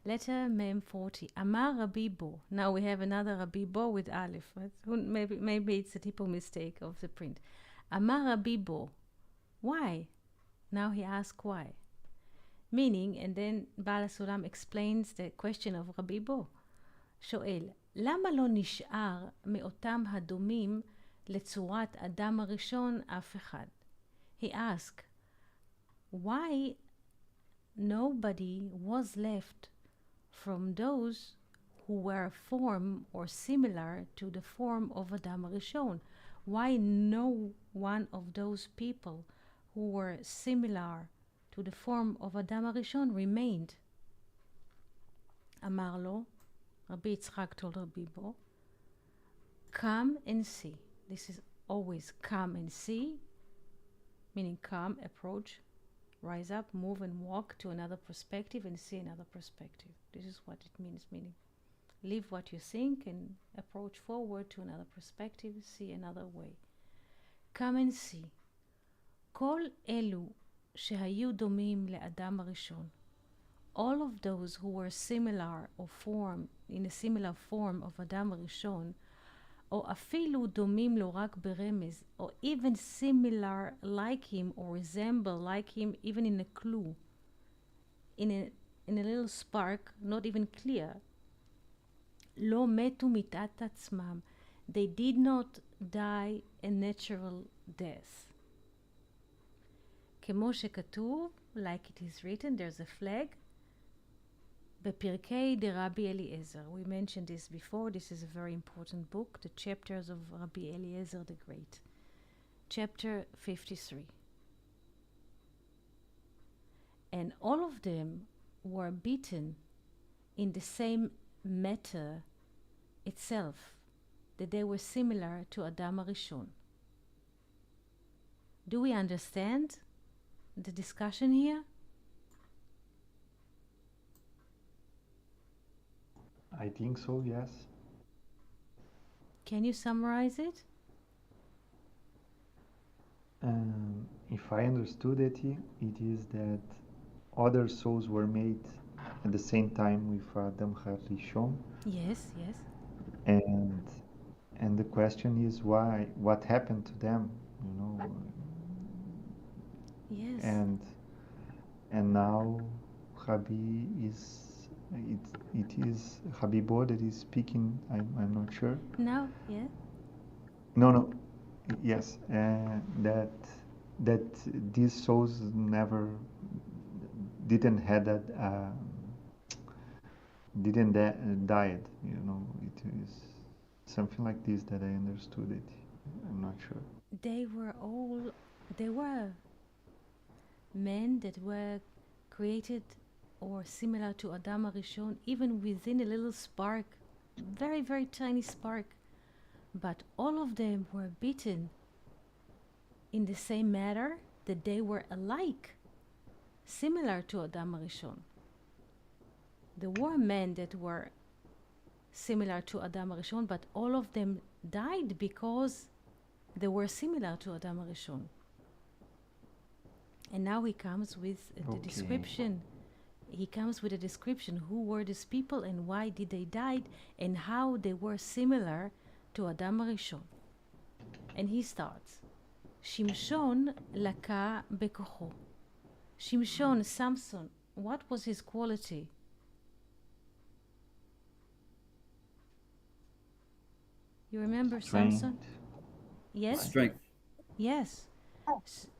Letter Mem 40. Amar Rabbi Bo. Now we have another Rabbi Bo with Aleph. But maybe it's a typo mistake of the print. Amar Rabbi Bo. Why? Now he asks why. Meaning, and then Baal HaSulam explains the question of Rabbi Bo. שואל, למה לא נשאר מאותם הדומים לצורת אדם הראשון אף אחד? He asked, why nobody was left from those who were form or similar to the form of Adam Rishon? Why no one of those people who were similar to the form of Adam Rishon remained? אמר לו, Rabbi Yitzchak told Rabbi Bo, come and see. This is always come and see, meaning come, approach, rise up, move and walk to another perspective and see another perspective. This is what it means, meaning leave what you think and approach forward to another perspective, see another way. Come and see. כל אלו שהיו דומים לאדם הראשון, all of those who were similar or form in a similar form of Adam Rishon, או אפילו דומים לו רק ברמז, or even similar like him or resemble like him even in a clue, in a little spark, not even clear. לא מתו מיתת עצמם, they did not die a natural death. כמו שכתוב, like it is written, there's a flag, בפרקי דרבי אליעזר. We mentioned this before. This is a very important book, the chapters of Rabbi Eliezer the Great. Chapter 53. And all of them were beaten in the same matter itself, that they were similar to Adam Rishon. Do we understand the discussion here? I think so, yes. Can you summarize it? If I understood it, it is that other souls were made at the same time with Adam HaRishon, Yes, yes. and the question is why? What happened to them? You know, Yes. and now Rabbi is it is Rabbi Bo that is speaking. I'm not sure. Now, yeah. No. Yes, that these souls never didn't had that didn't died. You know, it is something like this that I understood it. I'm not sure. They were men that were created or similar to Adam Rishon, even within a little spark, very, very tiny spark. But all of them were beaten in the same manner, that they were alike. similar to Adam Rishon. There were men that were similar to Adam Rishon, but all of them died because they were similar to Adam Rishon. And now he comes with the description. He comes with a description who were these people and why did they die and how they were similar to Adam Rishon. And he starts. Shimshon laka bekocho. Shimshon, Samson, what was his quality? You remember Strength. Samson? Yes? Strength. Yes.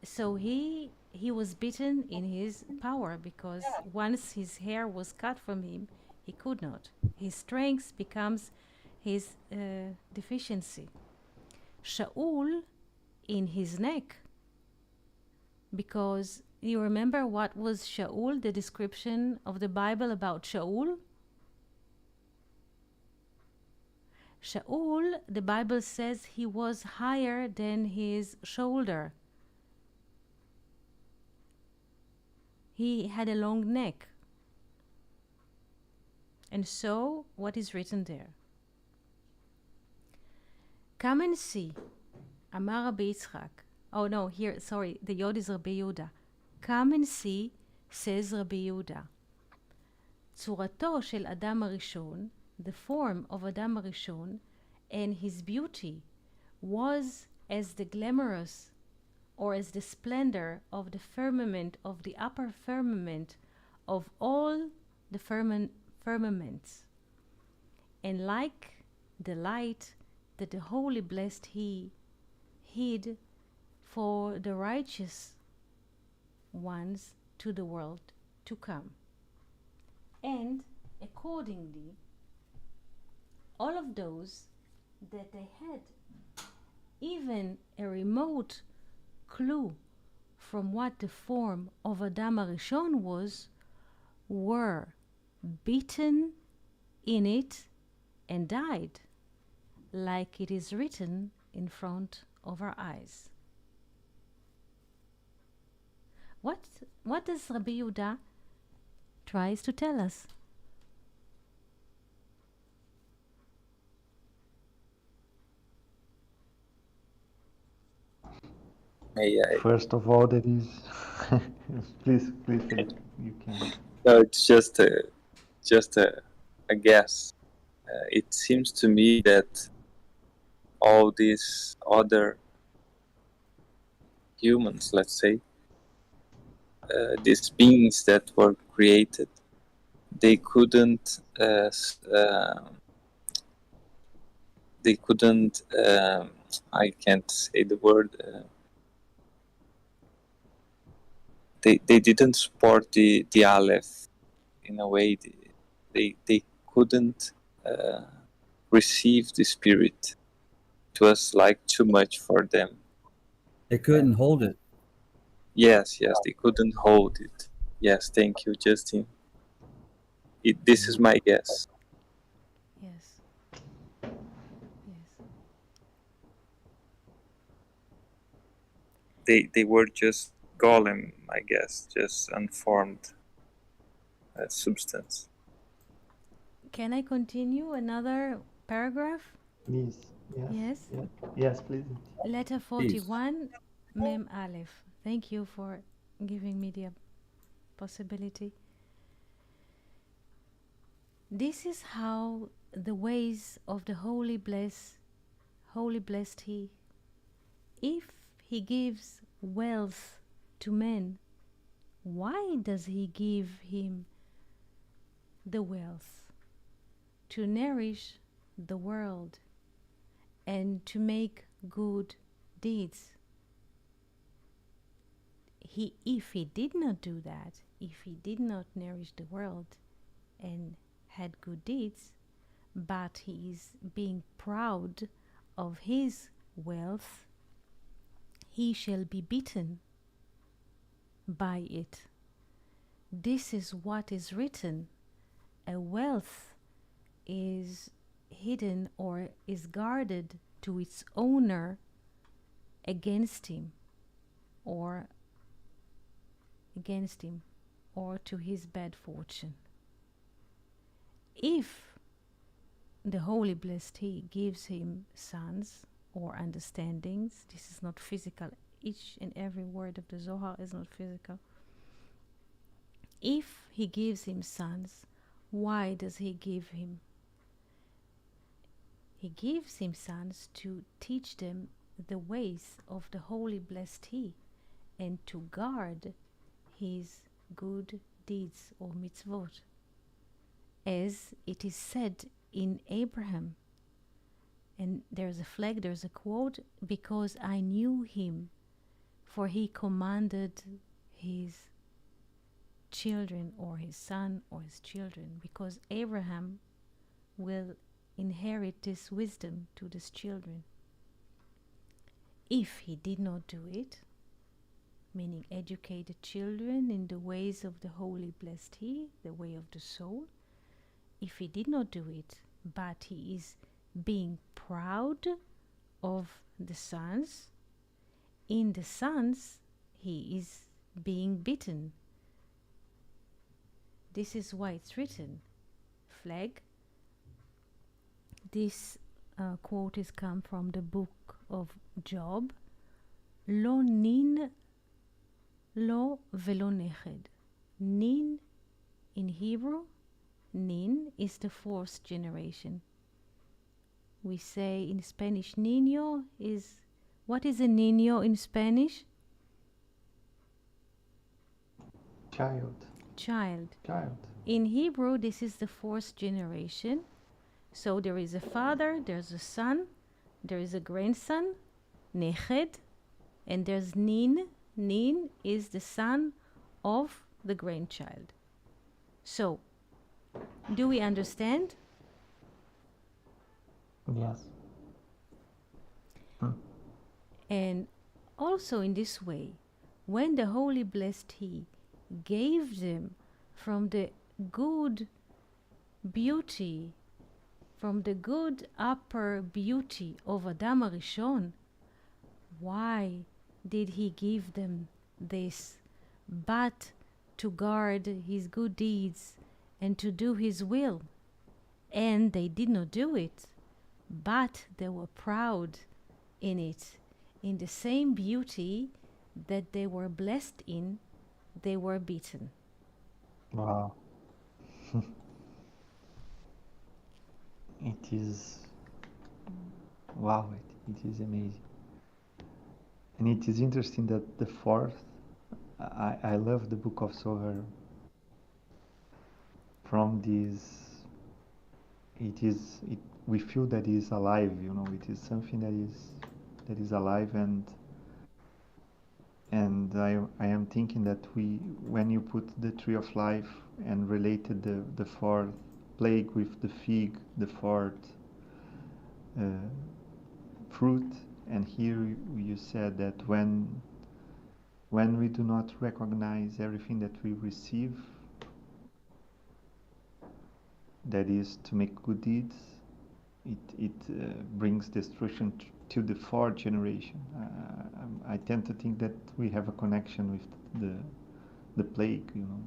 So he was beaten in his power because once his hair was cut from him, he could not. His strength becomes his deficiency. Shaul in his neck, because you remember what was Shaul, the description of the Bible about Shaul? Shaul, the Bible says he was higher than his shoulder. He had a long neck. And so, what is written there? Come and see, Amar Rabbi Yitzchak. Oh no, here, sorry, the Yod is Rabbi Yehuda. Come and see, says Rabbi Yehuda. צורתו של אדם הראשון, the form of Adam Rishon, and his beauty was as the glamorous or as the splendor of the firmament, of the upper firmament of all the firmaments. And like the light that the Holy Blessed He hid for the righteous ones to the world to come. And accordingly, all of those that they had even a remote clue from what the form of Adam Arishon was, were beaten in it and died, like it is written in front of our eyes. What does Rabbi Yehuda tries to tell us? May I? First of all, that is. please, Philip, you can. No, it's just a guess. It seems to me that all these other humans, let's say, these beings that were created, they couldn't I can't say the word, they didn't support the Aleph in a way. They couldn't receive the spirit. It was like too much for them. They couldn't hold it. Yes, they couldn't hold it. Yes, thank you, Justin. This is my guess. Yes. They were just golem, I guess, just unformed substance. Can I continue another paragraph? Please. Yes? Yes, please. Letter 41, Mem Aleph. Thank you for giving me the possibility. This is how the ways of the Holy Blessed He. If He gives wealth to men, why does He give him the wealth? To nourish the world and to make good deeds. If he did not do that, if he did not nourish the world and had good deeds, but he is being proud of his wealth, he shall be beaten by it. This is what is written. A wealth is hidden or is guarded to its owner against him or against him. or to his bad fortune. If the Holy Blessed He gives him sons or understandings, this is not physical. Each and every word of the Zohar is not physical. If he gives him sons, why does he give him? He gives him sons to teach them the ways of the Holy Blessed He and to guard his good deeds or mitzvot. As it is said in Abraham, and there's a flag, there's a quote, because I knew him, for he commanded his children or his son or his children, because Abraham will inherit this wisdom to his children. If he did not do it, meaning educate the children in the ways of the Holy Blessed He, the way of the soul, if he did not do it, but he is being proud of the sons, in the sons he is being beaten. This is why it's written, flag. This quote is come from the book of Job. Lo nin lo velo neched. Nin in Hebrew, nin is the fourth generation. We say in Spanish, niño is, what is a niño in Spanish? Child. Child. Child. In Hebrew, this is the fourth generation. So there is a father, there's a son, there is a grandson, neched, and there's nin. Nin is the son of the grandchild. So, do we understand? Yes. And also in this way, when the Holy Blessed He gave them from the good beauty, from the good upper beauty of Adam HaRishon, why did He give them this? But to guard His good deeds and to do His will. And they did not do it, but they were proud in it. In the same beauty that they were blessed in, they were beaten. Wow. It is, wow, it is amazing. And it is interesting that the fourth, I love the book of Zohar from this, we feel that it is alive, you know, it is something that is alive, and I am thinking that when you put the tree of life and related the fourth plague with the fig, the fourth fruit, and here you said that when we do not recognize everything that we receive, that is to make good deeds, it brings destruction to the fourth generation. I tend to think that we have a connection with the plague, you know,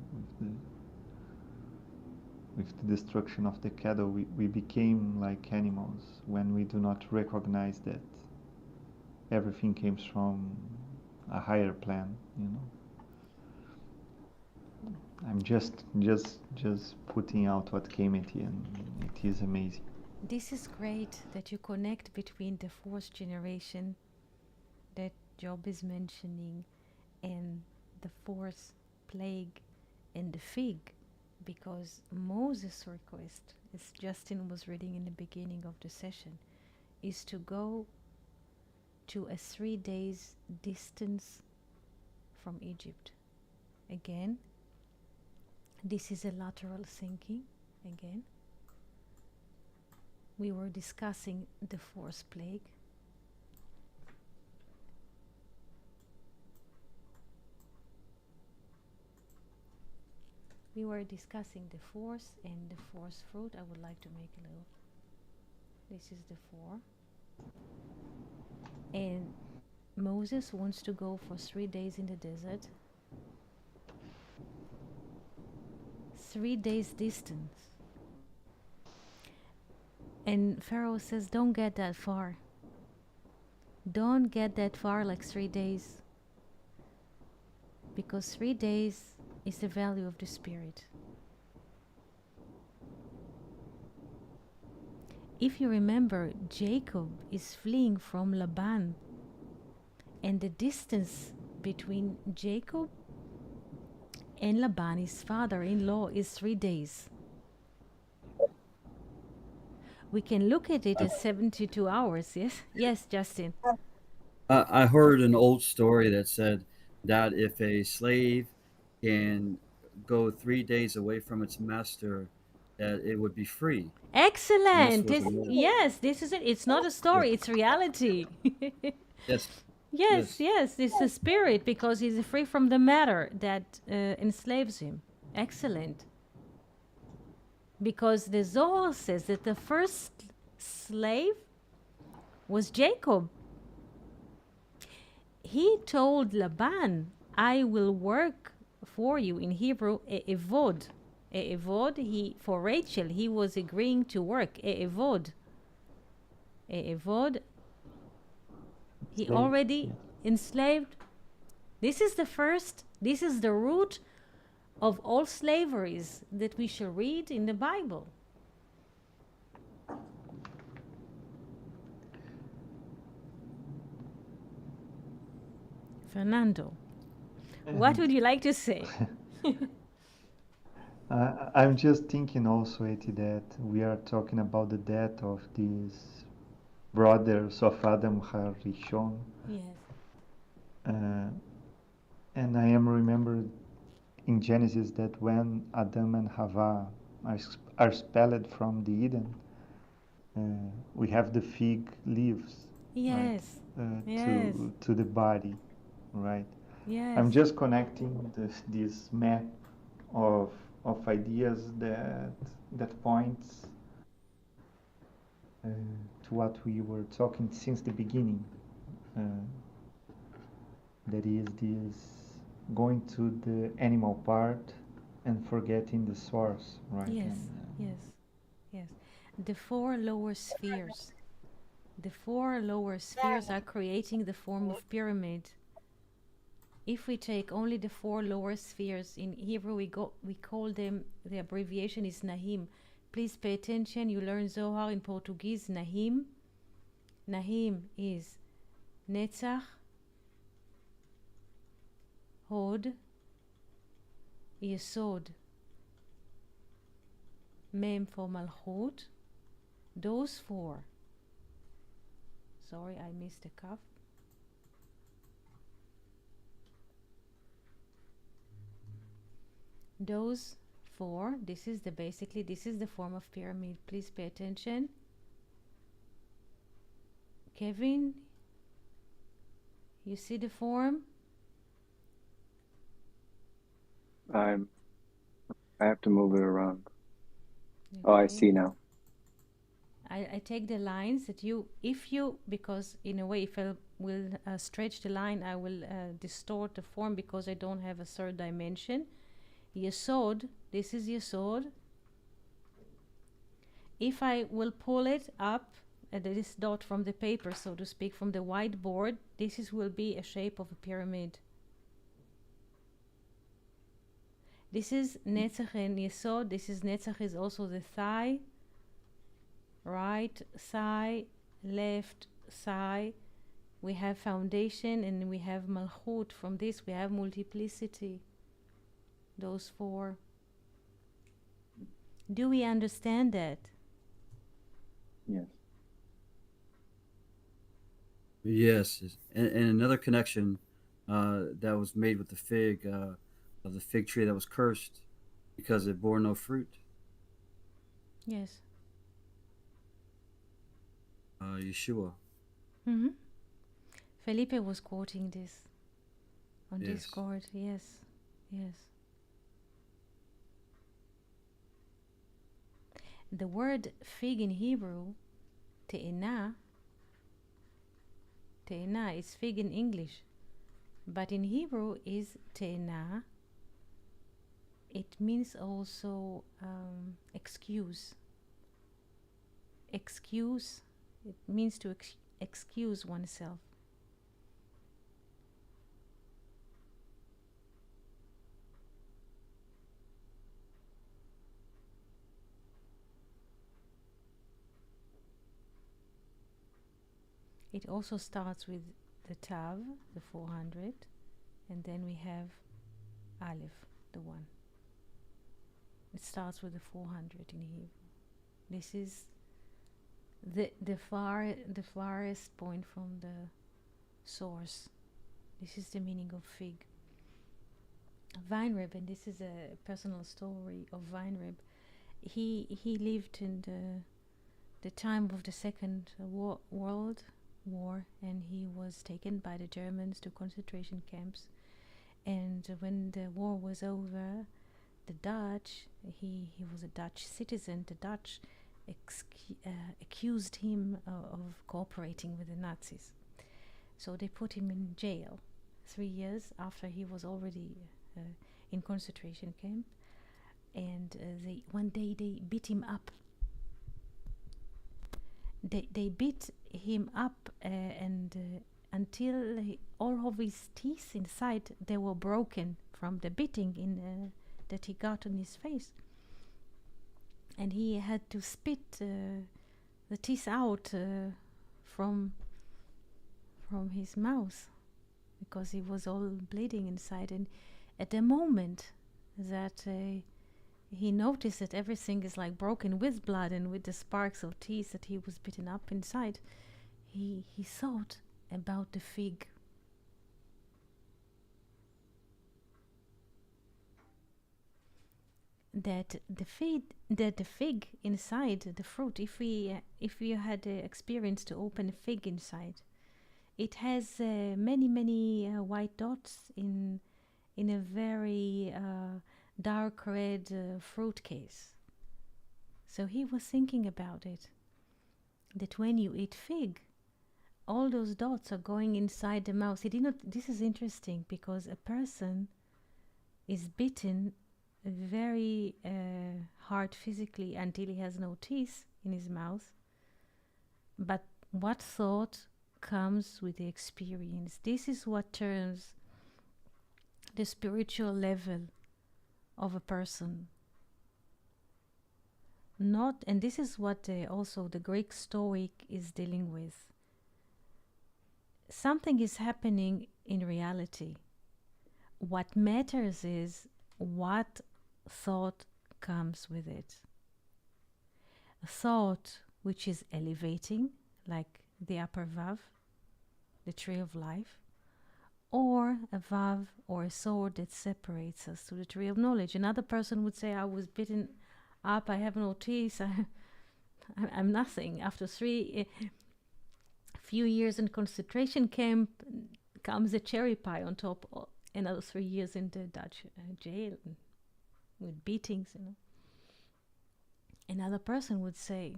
with the destruction of the cattle. We became like animals when we do not recognize that everything comes from a higher plan, you know. I'm just putting out what came at the end. It is amazing. This is great that you connect between the fourth generation that Job is mentioning and the fourth plague and the fig, because Moses' request, as Justin was reading in the beginning of the session, is to go to a 3 days distance from Egypt. Again, this is a lateral thinking. Again, we were discussing the fourth plague. We were discussing the fourth and the fourth fruit. I would like to make a little. This is the 4. And Moses wants to go for 3 days in the desert. 3 days distance. And Pharaoh says, don't get that far. Don't get that far, like 3 days. Because 3 days is the value of the Spirit. If you remember, Jacob is fleeing from Laban. And the distance between Jacob and Laban, his father-in-law, is 3 days. We can look at it as 72 hours, yes? Yes, Justin. I heard an old story that said that if a slave can go 3 days away from its master, that it would be free. Excellent. was This, a myth. yes, this is it. It's not a story, it's reality. Yes. Yes, it's a spirit because he's free from the matter that enslaves him. Excellent. Because the Zohar says that the first slave was Jacob. He told Laban, I will work for you. In Hebrew, evod. Evod, for Rachel, he was agreeing to work. Evod. Evod, he Slave, already yes. enslaved. This is the root of all slaveries that we shall read in the Bible. Fernando, what would you like to say? I'm just thinking also, Eti, that we are talking about the death of these brothers of Adam Harishon. Yes. And I am remembered in Genesis that when Adam and Hava are expelled from the Eden, we have the fig leaves, Yes. right, Yes. to the body, right? Yes. I'm just connecting this map of ideas that points to what we were talking since the beginning. That is this going to the animal part and forgetting the source, right? Yes. And, Yes. The 4 lower spheres. The 4 lower spheres are creating the form of pyramid. If we take only the 4 lower spheres, in Hebrew we call them, the abbreviation is Nahim. Please pay attention, you learn Zohar in Portuguese, Nahim. Nahim is Netzach, Hod, Yesod, Mem for Malchut. Those 4. Sorry, I missed a cuff. Those 4, this is the form of pyramid. Please pay attention. Kevin, you see the form? I have to move it around. Oh, I Okay. see now. I take the lines that because in a way if I will stretch the line, I will distort the form because I don't have a third dimension. Yesod, this is Yesod. If I will pull it up, this dot from the paper, so to speak, from the whiteboard, will be a shape of a pyramid. This is Netzach and Yesod. Netzach is also the thigh. Right thigh, left thigh. We have foundation and we have Malchut. From this we have multiplicity. Those 4. Do we understand that? Yes. Yes. And another connection that was made with the fig, of the fig tree that was cursed because it bore no fruit. Yes. Yeshua. Mm-hmm. Felipe was quoting this on Yes. Discord. Yes. The word fig in Hebrew, te'ena is fig in English, but in Hebrew is te'ena. It it means also excuse. Excuse, it means to excuse oneself. It also starts with the Tav, the 400, and then we have Aleph, the 1. It starts with the 400 in Hebrew. This is the farthest point from the source. This is the meaning of fig. Weinreb, and this is a personal story of Weinreb. He lived in the time of the Second World War, and he was taken by the Germans to concentration camps. And when the war was over, the Dutch, he was a Dutch citizen, the Dutch accused him of cooperating with the Nazis. So they put him in jail 3 years after he was already in concentration camp. And one day they beat him up. They beat him up and until all of his teeth inside, they were broken from the beating that he got on his face. And he had to spit the teeth out from his mouth because he was all bleeding inside. And at the moment that he noticed that everything is like broken with blood and with the sparks of teeth that he was bitten up inside, he thought about the fig. That the fig inside the fruit, if you had the experience to open a fig inside, it has many white dots in a very dark red fruit case. So he was thinking about it, that when you eat fig, all those dots are going inside the mouth. He did not. This is interesting because a person is bitten very hard physically until he has no teeth in his mouth. But what thought comes with the experience? This is what turns the spiritual level of a person. And this is what also the Greek Stoic is dealing with. Something is happening in reality. What matters is what thought comes with it. A thought which is elevating, like the upper Vav, the tree of life, or a Vav or a sword that separates us to the tree of knowledge. Another person would say, I was bitten up, I have no teeth, I'm nothing. After few years in concentration camp comes a cherry pie on top, another 3 years in the Dutch jail with beatings, Another person would say,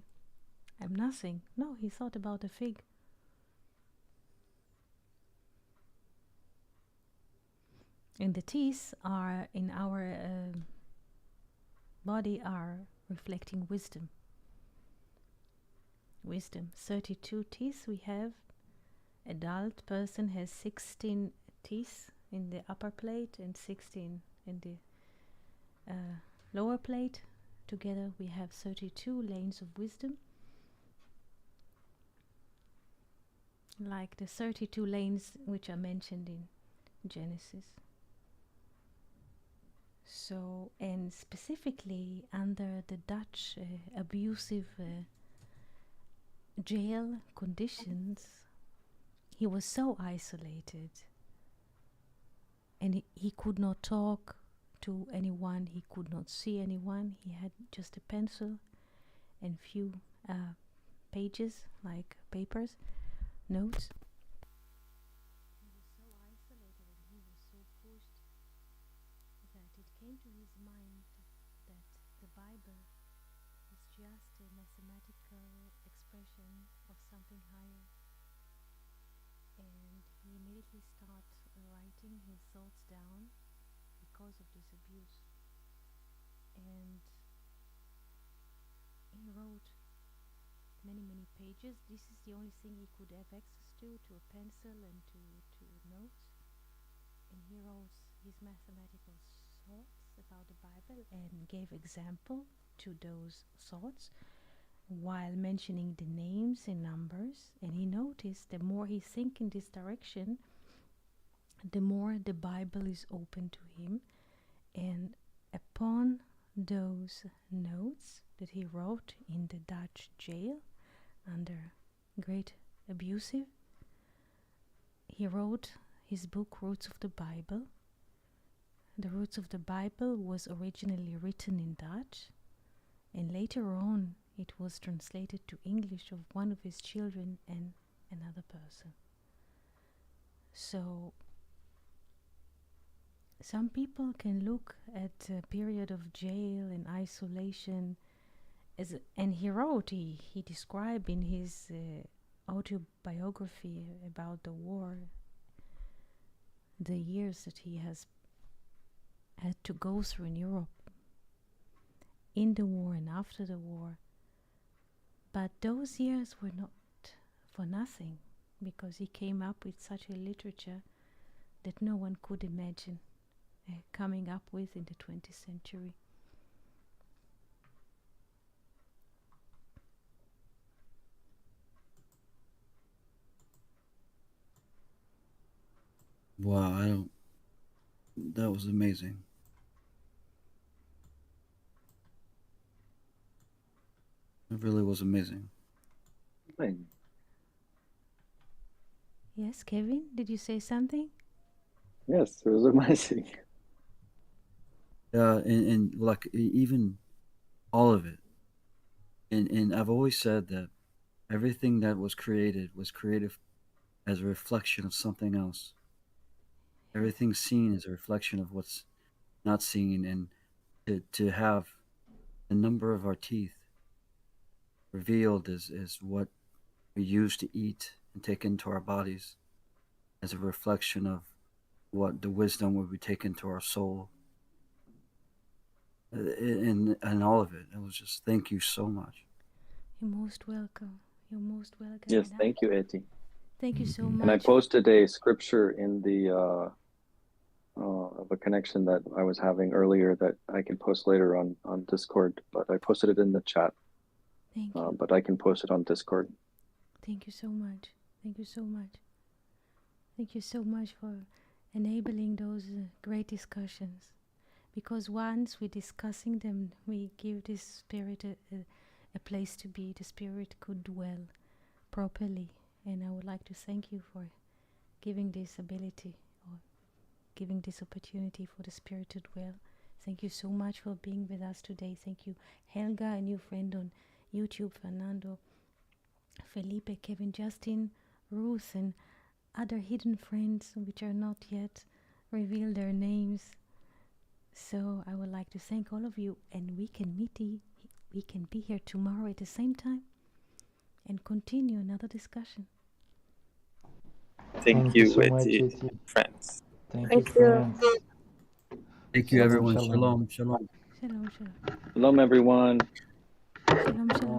I'm nothing. No, he thought about a fig. And the teeth are in our body are reflecting wisdom. Wisdom. 32 teeth we have. Adult person has 16 teeth in the upper plate and 16 in the lower plate. Together we have 32 lanes of wisdom. Like the 32 lanes which are mentioned in Genesis. So, and specifically under the Dutch abusive jail conditions, he was so isolated and he could not talk to anyone, he could not see anyone. He had just a pencil and few pages, like papers, notes. He was so isolated and he was so pushed that it came to his mind that the Bible is just a mathematical expression of something higher. And he immediately started writing his thoughts down because of this abuse. many pages. This is the only thing he could have access to a pencil and to notes. And he wrote his mathematical thoughts about the Bible and gave example to those thoughts while mentioning the names and numbers. And he noticed the more he think in this direction, the more the Bible is open to him. And upon those notes that he wrote in the Dutch jail under great abusive, he wrote his book Roots of the Bible. The Roots of the Bible was originally written in Dutch, and later on it was translated to English of one of his children and another person. So some people can look at a period of jail and isolation as and he described in his autobiography about the war, the years that he has had to go through in Europe, in the war and after the war. But those years were not for nothing, because he came up with such a literature that no one could imagine coming up with in the 20th century. Wow, that was amazing. It really was amazing. Right. Yes, Kevin, did you say something? Yes, it was amazing. And like even all of it. And I've always said that everything that was created as a reflection of something else. Everything seen is a reflection of what's not seen, and to have the number of our teeth revealed is what we use to eat and take into our bodies, as a reflection of what the wisdom would be taken to our soul. And all of it. It was just, thank you so much. You're most welcome. You're most welcome. Yes, thank you, Eti. Thank you so much. And I posted a scripture in the of a connection that I was having earlier that I can post later on Discord, but I posted it in the chat. Thank you. But I can post it on Discord. Thank you so much. Thank you so much. Thank you so much for enabling those great discussions. Because once we're discussing them, we give this spirit a place to be. The spirit could dwell properly. And I would like to thank you for giving this ability, or giving this opportunity for the spirit to dwell. Thank you so much for being with us today. Thank you, Helga, a new friend on YouTube, Fernando, Felipe, Kevin, Justin, Ruth, and other hidden friends which are not yet revealed their names. So I would like to thank all of you, and we can be here tomorrow at the same time and continue another discussion. Thank you, so much, Eti, Eti. friends. Thank you, Thank you. friends. Thank you, Shalom, everyone. shalom. Shalom, shalom. Shalom, shalom. Shalom, everyone. Shalom, shalom.